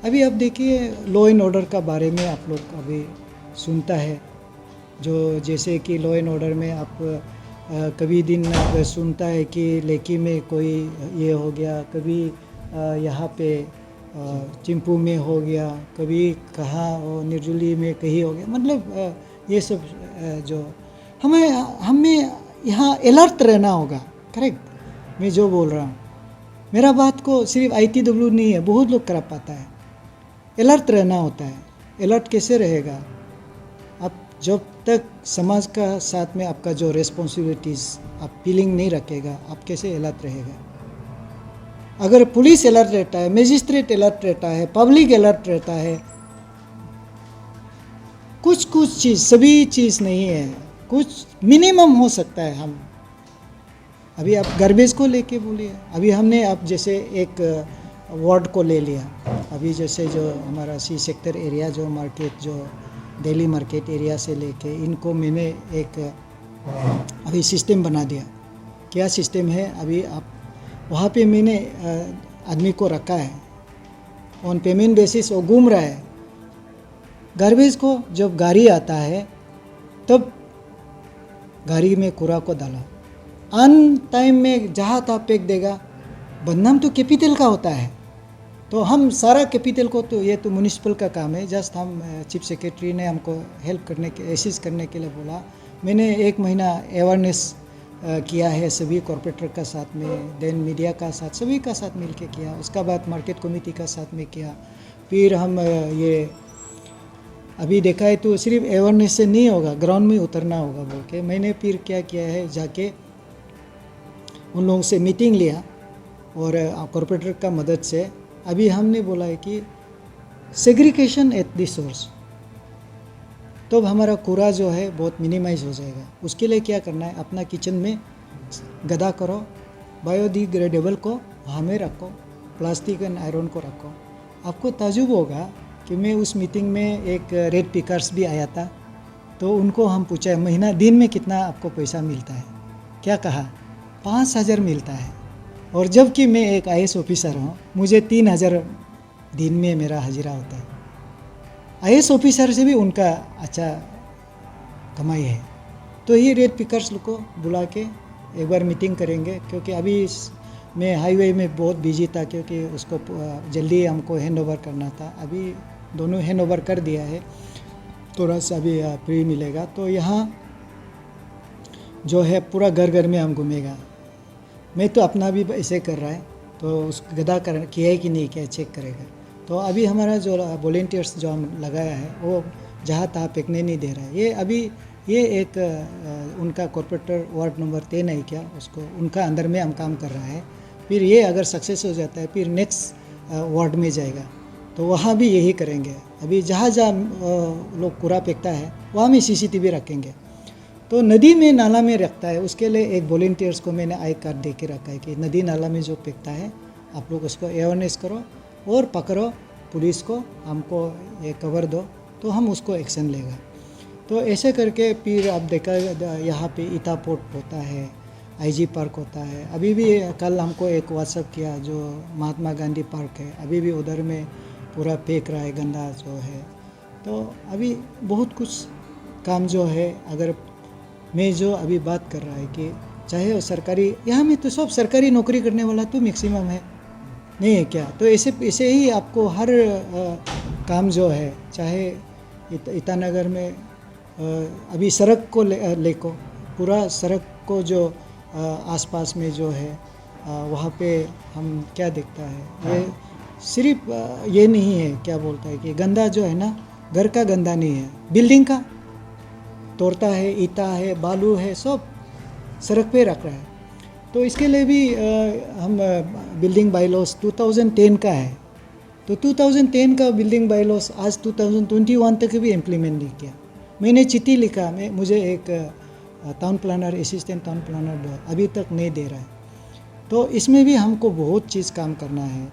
अभी आप देखिए लॉ एंड ऑर्डर का बारे में आप लोग अभी सुनता है, जो जैसे कि लॉ एंड ऑर्डर में आप कभी दिन आप सुनता है कि लेकी में कोई ये हो गया, कभी यहाँ पे चिंपू में हो गया, कभी कहाँ निर्जुली में कहीं हो गया। मतलब ये सब जो हमें यहाँ अलर्ट रहना होगा। करेक्ट मैं जो बोल रहा हूँ, मेरा बात को सिर्फ ITW नहीं है, बहुत लोग कर पाता है। अलर्ट रहना होता है। अलर्ट कैसे रहेगा? आप जब तक समाज का साथ में आपका जो रिस्पॉन्सिबिलिटीज़ आप फीलिंग नहीं रखेगा, आप कैसे अलर्ट रहेगा? अगर पुलिस अलर्ट रहता है, मजिस्ट्रेट अलर्ट रहता है, पब्लिक अलर्ट रहता है, कुछ चीज़, सभी चीज़ नहीं है, कुछ मिनिमम हो सकता है। हम अभी आप गार्बेज को लेके बोलिए, अभी हमने आप जैसे एक वार्ड को ले लिया, अभी जैसे जो हमारा C सेक्टर एरिया जो मार्केट जो दिल्ली मार्केट एरिया से लेके इनको मैंने एक अभी सिस्टम बना दिया। क्या सिस्टम है? अभी आप वहाँ पे मैंने आदमी को रखा है, ऑन पेमेंट बेसिस वो घूम रहा है। गार्बेज को जब गाड़ी आता है तब गाड़ी में कूड़ा को डाला, अन टाइम में जहाँ तहाँ फेंक देगा। बदनाम तो कैपिटल का होता है, तो हम सारा कैपिटल को, तो ये तो म्यूनिसिपल का काम है। जस्ट हम चीफ सेक्रेटरी ने हमको हेल्प करने के, असिस्ट करने के लिए बोला। मैंने 1 महीना अवेयरनेस किया है सभी कॉर्पोरेटर का साथ में, देन मीडिया का साथ, सभी का साथ मिल के किया। उसका बाद मार्केट कमेटी का साथ में किया। फिर हम ये अभी देखा है तो सिर्फ अवेयरनेस से नहीं होगा, ग्राउंड में उतरना होगा बोल के मैंने फिर क्या किया है, जाके उन लोगों से मीटिंग लिया और कॉर्पोरेटर का मदद से अभी हमने बोला है कि सेग्रीगेशन एट द सोर्स, तो हमारा कूड़ा जो है बहुत मिनिमाइज हो जाएगा। उसके लिए क्या करना है, अपना किचन में गदा करो, बायोडिग्रेडेबल को वहाँ में रखो, प्लास्टिक एंड आयरन को रखो। आपको ताजुब होगा कि मैं उस मीटिंग में एक रेड पिकर्स भी आया था, तो उनको हम पूछा महीना दिन में कितना आपको पैसा मिलता है? क्या कहा? 5000 मिलता है। और जबकि मैं एक IAS ऑफिसर हूँ, मुझे 3000 दिन में मेरा हाजिरा होता है। IAS ऑफिसर से भी उनका अच्छा कमाई है। तो ये रेड पिकर्स को बुला के एक बार मीटिंग करेंगे, क्योंकि अभी मैं हाईवे में बहुत बिजी था, क्योंकि उसको जल्दी हमको हैंड ओवर करना था। अभी दोनों हैंड ओवर कर दिया है, थोड़ा सा अभी फ्री मिलेगा। तो यहाँ जो है पूरा घर घर में हम घूमेगा। मैं तो अपना भी ऐसे कर रहा है, तो उस गदा कर किया है कि नहीं किया चेक करेगा। तो अभी हमारा जो वॉलेंटियर्स जो हम लगाया है वो जहाँ तहाँ फेंकने नहीं दे रहा है। ये अभी ये एक उनका कॉर्पोरेटर वार्ड नंबर 10 है क्या, उसको उनका अंदर में हम काम कर रहा है। फिर ये अगर सक्सेस हो जाता है फिर नेक्स्ट वार्ड में जाएगा, तो वहाँ भी यही करेंगे। अभी जहाँ लोग कूड़ा फेंकता है वहाँ में CCTV रखेंगे। तो नदी में नाला में रखता है, उसके लिए एक वॉलेंटियर्स को मैंने आई कार्ड दे के रखा है कि नदी नाला में जो फेंकता है आप लोग उसको अवेयरनेस करो और पकड़ो, पुलिस को हमको ये कवर दो, तो हम उसको एक्शन लेगा। तो ऐसे करके फिर आप देखा यहाँ पे ईटा पोर्ट होता है, IG पार्क होता है। अभी भी कल हमको एक व्हाट्सअप किया जो महात्मा गांधी पार्क है, अभी भी उधर में पूरा फेंक रहा है गंदा जो है। तो अभी बहुत कुछ काम जो है, अगर मैं जो अभी बात कर रहा है कि चाहे वो सरकारी, यहाँ में तो सब सरकारी नौकरी करने वाला तो मैक्सिमम है, नहीं है क्या? तो ऐसे ही आपको हर काम जो है, चाहे ईटानगर में अभी सड़क को लेको, पूरा सड़क को जो आसपास में जो है वहाँ पे हम क्या देखता है, ये सिर्फ ये नहीं है, क्या बोलता है कि गंदा जो है ना, घर का गंदा नहीं है, बिल्डिंग का तोड़ता है, ईटा है, बालू है, सब सड़क पे रख रहा है। तो इसके लिए भी हम बिल्डिंग बाईलॉस 2010 का है, तो 2010 का बिल्डिंग बाईलॉस आज 2021 तक भी इम्प्लीमेंट नहीं किया। मैंने चिट्ठी लिखा, मुझे एक town planner, assistant town planner अभी तक नहीं दे रहा है। तो इसमें भी हमको बहुत चीज़ काम करना है,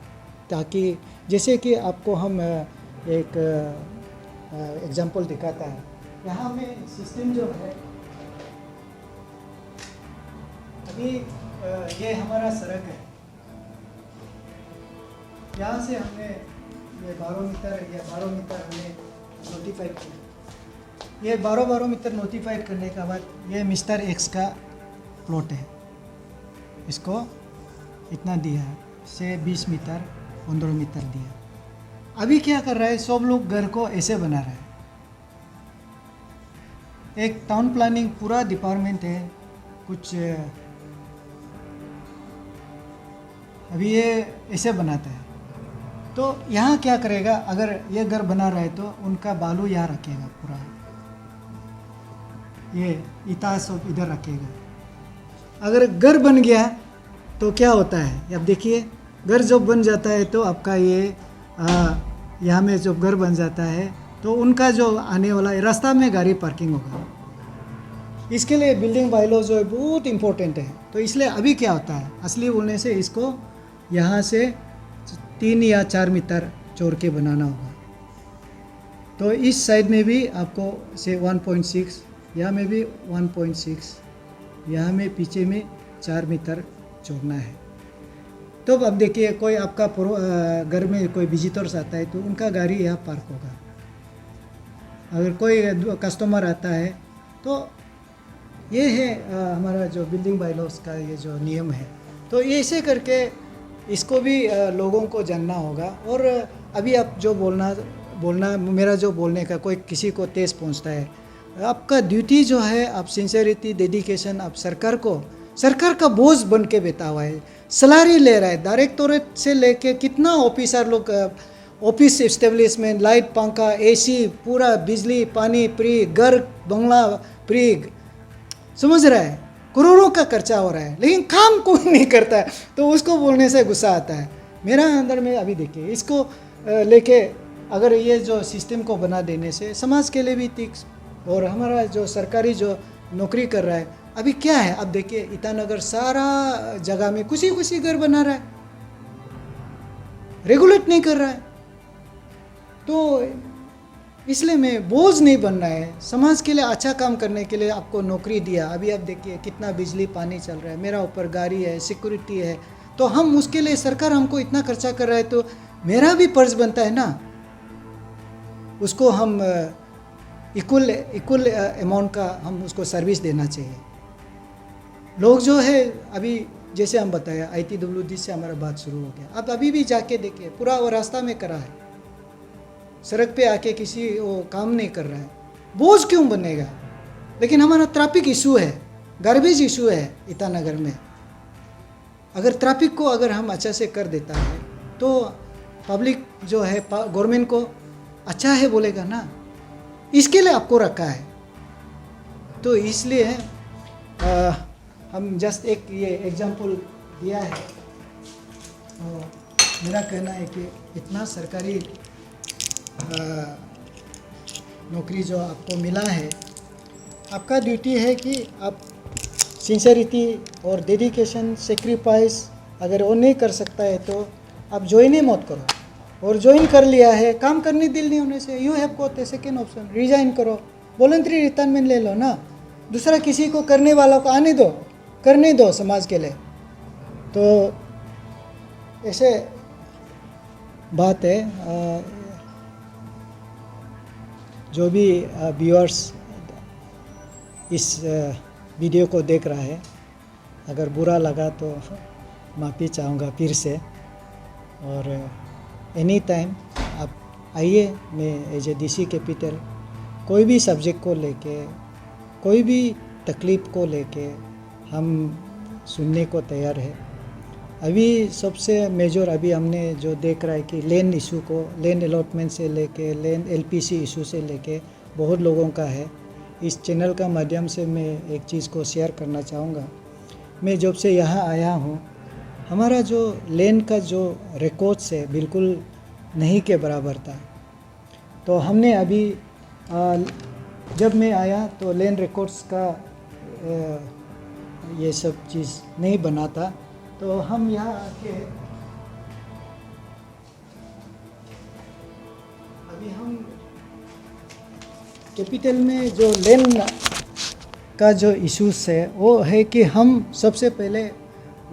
ताकि जैसे कि आपको हम एक एग्जांपल दिखाता है। यहाँ में सिस्टम जो है, अभी ये हमारा सड़क है, यहाँ से हमने ये 12 मीटर या 12 मीटर हमने नोटिफाइड किया। ये 12 मीटर नोटिफाइड करने के बाद ये मिस्टर एक्स का प्लॉट है, इसको इतना दिया है, से 20 मीटर 15 मीटर दिया। अभी क्या कर रहा है, सब लोग घर को ऐसे बना रहा है। एक टाउन प्लानिंग पूरा डिपार्टमेंट है, कुछ अभी ये ऐसे बनाता है। तो यहाँ क्या करेगा, अगर ये घर बना रहा है तो उनका बालू यहाँ रखेगा, पूरा ये ईटा सब इधर रखेगा। अगर घर बन गया तो क्या होता है, अब देखिए, घर जब बन जाता है तो आपका ये यहाँ में जब घर बन जाता है तो उनका जो आने वाला रास्ता में गाड़ी पार्किंग होगा। इसके लिए बिल्डिंग बाईलॉ जो है बहुत इम्पोर्टेंट है। तो इसलिए अभी क्या होता है, असली बोलने से इसको यहाँ से 3 या 4 मीटर चौड़ के बनाना होगा। तो इस साइड में भी आपको से 1.6, यहाँ में भी 1.6, यहाँ में पीछे में 4 मीटर छोड़ना है। तो अब देखिए, कोई आपका घर में कोई विजिटर्स आता है तो उनका गाड़ी यहाँ पार्क होगा। अगर कोई कस्टमर आता है तो ये है हमारा जो बिल्डिंग बाईलॉस का ये जो नियम है। तो ये ऐसे करके इसको भी लोगों को जानना होगा। और अभी आप जो बोलना मेरा जो बोलने का कोई किसी को तेज पहुंचता है, आपका ड्यूटी जो है, आप सिंसेरिटी, डेडिकेशन, आप सरकार का बोझ बन के बैठा हुआ है, सैलरी ले रहा है, डायरेक्टोरेट से लेके कितना ऑफिसर लोग, ऑफिस एस्टेब्लिशमेंट, लाइट, पंखा, एसी, पूरा बिजली पानी फ्री, घर बंगला फ्री, समझ रहा है, करोड़ों का खर्चा हो रहा है, लेकिन काम कोई नहीं करता है। तो उसको बोलने से गुस्सा आता है मेरा अंदर में। अभी देखिए, इसको लेके अगर ये जो सिस्टम को बना देने से समाज के लिए भी ठीक, और हमारा जो सरकारी जो नौकरी कर रहा है, अभी क्या है, अब देखिए ईटानगर सारा जगह में कुछ ही घर बना रहा है, रेगुलेट नहीं कर रहा है। तो इसलिए मैं बोझ नहीं बनना है, समाज के लिए अच्छा काम करने के लिए आपको नौकरी दिया। अभी आप देखिए कितना बिजली पानी चल रहा है, मेरा ऊपर गाड़ी है, सिक्योरिटी है, तो हम उसके लिए, सरकार हमको इतना खर्चा कर रहा है, तो मेरा भी फर्ज बनता है ना, उसको हम इक्वल अमाउंट का हम उसको सर्विस देना चाहिए। लोग जो है, अभी जैसे हम बताया ITWD से हमारा बात शुरू हो गया, अब अभी भी जाके देखिए पूरा वो रास्ता में करा है, सड़क पे आके किसी वो काम नहीं कर रहा है, बोझ क्यों बनेगा। लेकिन हमारा ट्रैफिक इशू है, गार्बेज इशू है ईटानगर में। अगर ट्रैफिक को अगर हम अच्छा से कर देता है तो पब्लिक जो है गवर्नमेंट को अच्छा है बोलेगा ना, इसके लिए आपको रखा है। तो इसलिए हम जस्ट एक ये एग्जांपल दिया है। मेरा कहना है कि इतना सरकारी नौकरी जो आपको मिला है, आपका ड्यूटी है कि आप सिंसेरिटी और डेडिकेशन, सेक्रीफाइस, अगर वो नहीं कर सकता है तो आप ज्वाइन ही मत करो। और ज्वाइन कर लिया है, काम करने दिल नहीं होने से, you have got a second option, resign करो, वॉलंटरी रिटायरमेंट ले लो ना, दूसरा किसी को करने वालों को आने दो, करने दो समाज के लिए। तो ऐसे बात है। जो भी व्यूअर्स इस वीडियो को देख रहा है, अगर बुरा लगा तो माफ़ी चाहूँगा फिर से। और एनी टाइम आप आइए, मैं एज ए DC कैपिटल कोई भी सब्जेक्ट को लेके, कोई भी तकलीफ़ को लेके हम सुनने को तैयार है। अभी सबसे मेजर अभी हमने जो देख रहा है कि लैंड इशू को, लैंड अलॉटमेंट से लेके लैंड LPC इशू से लेके बहुत लोगों का है। इस चैनल का माध्यम से मैं एक चीज़ को शेयर करना चाहूँगा। मैं जब से यहाँ आया हूँ, हमारा जो लैंड का जो रिकॉर्ड्स है बिल्कुल नहीं के बराबर था। तो हमने अभी जब मैं आया तो लैंड रिकॉर्ड्स का ये सब चीज़ नहीं बना था। तो हम यहाँ आके अभी हम कैपिटल में जो लैंड का जो इश्यूज है वो है कि हम सबसे पहले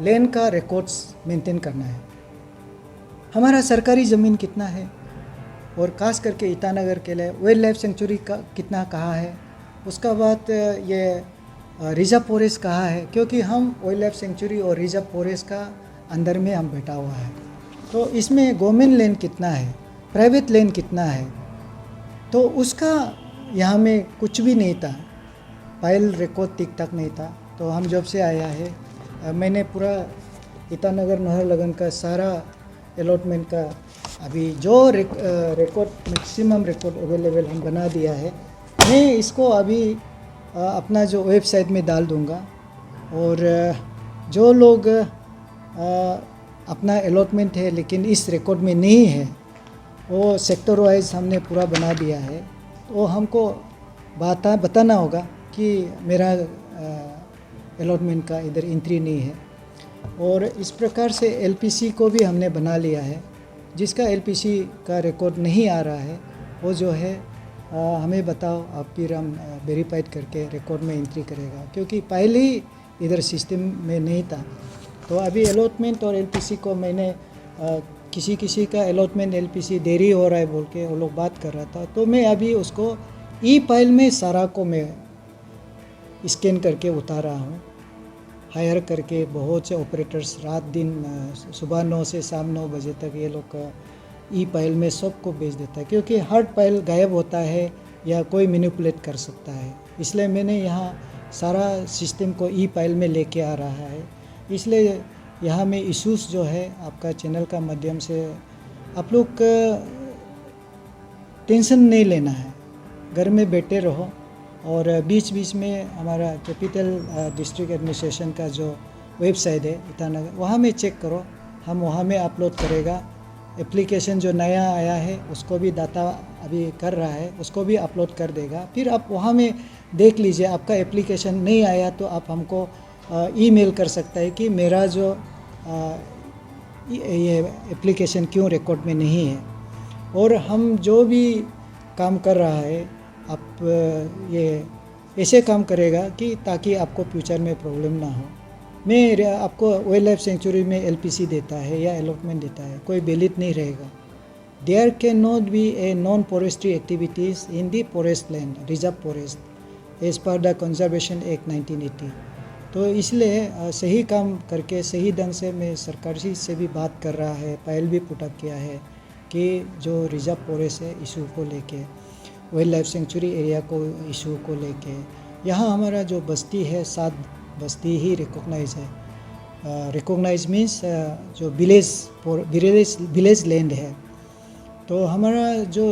लैंड का रिकॉर्ड्स मेंटेन करना है। हमारा सरकारी ज़मीन कितना है और खास करके ईटानगर के लिए वाइल्ड लाइफ सेंचुरी का कितना कहाँ है, उसका बाद ये रिजर्व फॉरेस्ट कहाँ है, क्योंकि हम वाइल्ड लाइफ सेंचुरी और रिजर्व फॉरेस्ट का अंदर में हम बैठा हुआ है। तो इसमें गवर्नमेंट लैंड कितना है, प्राइवेट लैंड कितना है, तो उसका यहाँ में कुछ भी नहीं था, फाइल रिकॉर्ड ठीक ठाक नहीं था। तो हम जब से आया है मैंने पूरा ईटानगर नाहरलगुन का सारा अलॉटमेंट का अभी जो रिकॉर्ड मैक्सिमम रिकॉर्ड अवेलेबल हम बना दिया है। मैं इसको अभी अपना जो वेबसाइट में डाल दूंगा और जो लोग अपना अलॉटमेंट है लेकिन इस रिकॉर्ड में नहीं है, वो सेक्टर वाइज हमने पूरा बना दिया है। तो हमको बताना होगा कि मेरा अलॉटमेंट का इधर एंट्री नहीं है। और इस प्रकार से LPC को भी हमने बना लिया है। जिसका LPC का रिकॉर्ड नहीं आ रहा है वो जो है हमें बताओ, आप फिर हम वेरीफाइड करके रिकॉर्ड में एंट्री करेगा, क्योंकि पहले ही इधर सिस्टम में नहीं था। तो अभी अलॉटमेंट और LPC को मैंने किसी का अलॉटमेंट LPC देरी हो रहा है बोल के वो लोग बात कर रहा था, तो मैं अभी उसको फाइल में सारा को मैं स्कैन करके उतार रहा हूँ। हायर करके बहुत से ऑपरेटर्स रात दिन सुबह 9 से शाम 9 बजे तक ये लोग फाइल में सबको भेज देता है, क्योंकि हर फाइल गायब होता है या कोई मैनिपुलेट कर सकता है। इसलिए मैंने यहाँ सारा सिस्टम को फाइल में लेके आ रहा है। इसलिए यहाँ में इश्यूज़ जो है आपका चैनल का माध्यम से आप लोग टेंशन नहीं लेना है, घर में बैठे रहो। और बीच बीच में हमारा कैपिटल डिस्ट्रिक्ट एडमिनिस्ट्रेशन का जो वेबसाइट है ईटानगर, वहाँ में चेक करो, हम वहाँ में अपलोड करेगा। एप्लीकेशन जो नया आया है उसको भी डाटा अभी कर रहा है, उसको भी अपलोड कर देगा। फिर आप वहाँ में देख लीजिए, आपका एप्लीकेशन नहीं आया तो आप हमको ईमेल कर सकता है कि मेरा जो ये एप्लीकेशन क्यों रिकॉर्ड में नहीं है। और हम जो भी काम कर रहा है आप ये ऐसे काम करेगा कि ताकि आपको फ्यूचर में प्रॉब्लम ना हो। मैं आपको वाइल्ड लाइफ सेंचुरी में LPC देता है या अलॉटमेंट देता है, कोई वैलिड नहीं रहेगा। There cannot be a non forestry activities in the forest land, reserve forest as per the conservation act 1980। तो इसलिए सही काम करके सही ढंग से मैं सरकार से भी बात कर रहा है, फाइल भी पुटअप किया है कि जो रिजर्व फॉरेस्ट है इशू को लेके, वाइल्ड लाइफ सेंचुरी एरिया को इशू को लेके, यहाँ हमारा जो बस्ती है 7 बस्ती ही रिकॉग्नाइज है। रिकॉग्नाइज मीन्स जो विलेज लैंड है। तो हमारा जो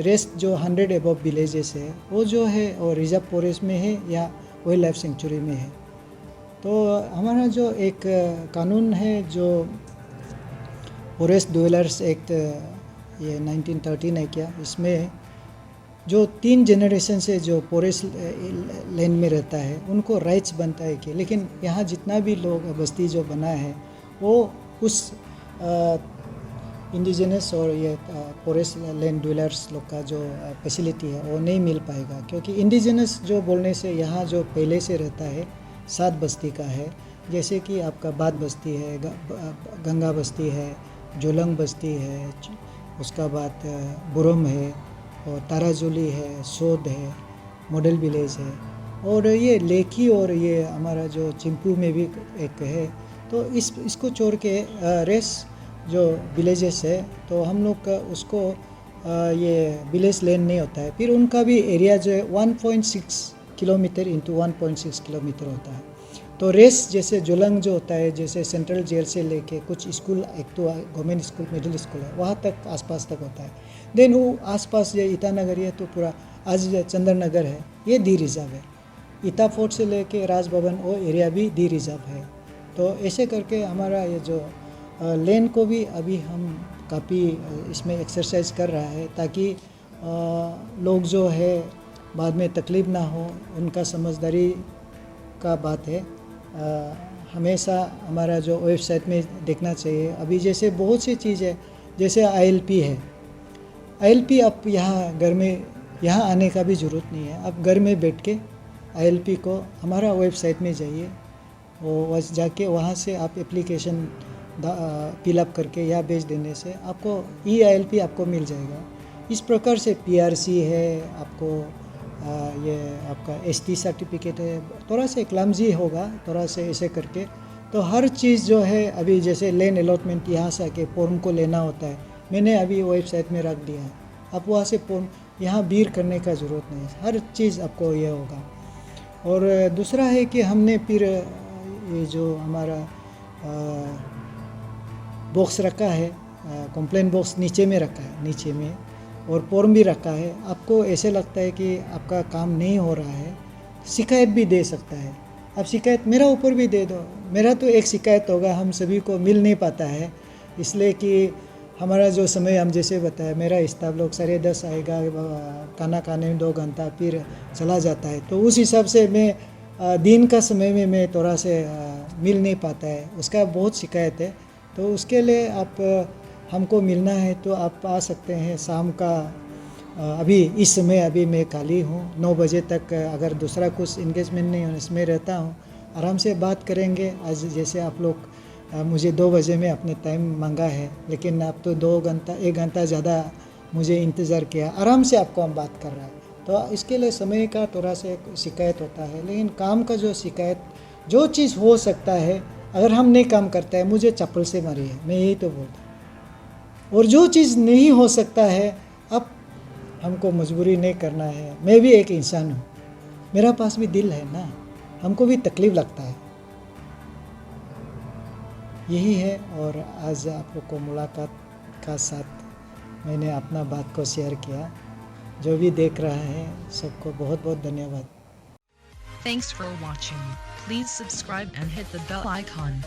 रेस्ट जो 100 अबव विलेजेस है वो जो है और रिजर्व फॉरेस्ट में है या वाइल्ड लाइफ सेंचुरी में है। तो हमारा जो एक कानून है जो फॉरेस्ट ड्वेलर्स एक्ट ये 1913 है क्या, इसमें जो 3 जनरेशन से जो फॉरेस्ट लैंड में रहता है उनको राइट्स बनता है कि, लेकिन यहाँ जितना भी लोग बस्ती जो बना है वो उस इंडिजिनस और ये फॉरेस्ट लैंड ड्वेलर्स लोग का जो फैसिलिटी है वो नहीं मिल पाएगा। क्योंकि इंडिजिनस जो बोलने से यहाँ जो पहले से रहता है 7 बस्ती का है, जैसे कि आपका बाद बस्ती है, गंगा बस्ती है, जोलंग बस्ती है, उसका बाद बुरम है और ताराजुली है, सोद है, मॉडल विलेज है। और ये लेखी और ये हमारा जो चिंपू में भी एक है। तो इसको छोड़ के रेस्ट जो विलेजेस है तो हम लोग का उसको ये विलेज लैंड नहीं होता है। फिर उनका भी एरिया जो है 1.6 किलोमीटर इंटू 1.6 किलोमीटर होता है। तो रेस जैसे जोलंग जो होता है, जैसे सेंट्रल जेल से लेके कुछ स्कूल, एक तो गवर्नमेंट स्कूल मिडिल स्कूल है, वहाँ तक आसपास तक होता है। देन वो आसपास ये ईटानगर है तो पूरा आज चंद्र नगर है, ये डी रिजर्व है। ईटा फोर्ट से लेके राज भवन वो एरिया भी डी रिजर्व है। तो ऐसे करके हमारा ये जो लैंड को भी अभी हम काफ़ी इसमें एक्सरसाइज कर रहा है, ताकि लोग जो है बाद में तकलीफ़ ना हो, उनका समझदारी का बात है। हमेशा हमारा जो वेबसाइट में देखना चाहिए। अभी जैसे बहुत सी चीज़ है, जैसे ILP है। ILP आप यहाँ घर में यहाँ आने का भी ज़रूरत नहीं है, आप घर में बैठ के ILP को हमारा वेबसाइट में जाइए, वो जाके वहाँ से आप एप्लीकेशन फिलअप करके या भेज देने से आपको ILP आपको मिल जाएगा। इस प्रकार से PRC है, आपको ये आपका ST सर्टिफिकेट है। थोड़ा से क्लमजी होगा, थोड़ा से ऐसे करके तो हर चीज़ जो है, अभी जैसे लैंड अलॉटमेंट यहाँ से आके फॉर्म को लेना होता है, मैंने अभी वेबसाइट में रख दिया है। आप वहाँ से फॉर्म यहाँ भीड़ करने का ज़रूरत नहीं है, हर चीज़ आपको ये होगा। और दूसरा है कि हमने फिर ये जो हमारा बॉक्स रखा है, कंप्लेंट बॉक्स नीचे में रखा है, नीचे में, और फॉर्म भी रखा है। आपको ऐसे लगता है कि आपका काम नहीं हो रहा है, शिकायत भी दे सकता है। आप शिकायत मेरा ऊपर भी दे दो, मेरा तो एक शिकायत होगा, हम सभी को मिल नहीं पाता है, इसलिए कि हमारा जो समय हम जैसे बताया, मेरा स्टाफ लोग 10:30 आएगा, खाना खाने में 2 घंटा फिर चला जाता है। तो उस हिसाब से मैं दिन का समय में मैं थोड़ा से मिल नहीं पाता है, उसका बहुत शिकायत है। तो उसके लिए आप हमको मिलना है तो आप आ सकते हैं शाम का। अभी इस समय अभी मैं खाली हूँ, 9 बजे तक अगर दूसरा कुछ इंगेजमेंट नहीं हो इसमें रहता हूँ, आराम से बात करेंगे। आज जैसे आप लोग मुझे 2 बजे में अपने टाइम मांगा है, लेकिन आप तो 1 घंटा ज़्यादा मुझे इंतज़ार किया, आराम से आपको हम बात कर रहा है। तो इसके लिए समय का थोड़ा से शिकायत होता है, लेकिन काम का जो शिकायत जो चीज़ हो सकता है, अगर हम नहीं काम करता है, मुझे चप्पल से मारी है, मैं यही तो बोलता हूँ। और जो चीज़ नहीं हो सकता है, अब हमको मजबूरी नहीं करना है। मैं भी एक इंसान हूँ, मेरा पास भी दिल है ना, हमको भी तकलीफ़ लगता है, यही है। और आज आप लोग को मुलाकात का साथ मैंने अपना बात को शेयर किया। जो भी देख रहा है सबको बहुत बहुत धन्यवाद। Thanks for watching. Please subscribe and hit the bell icon.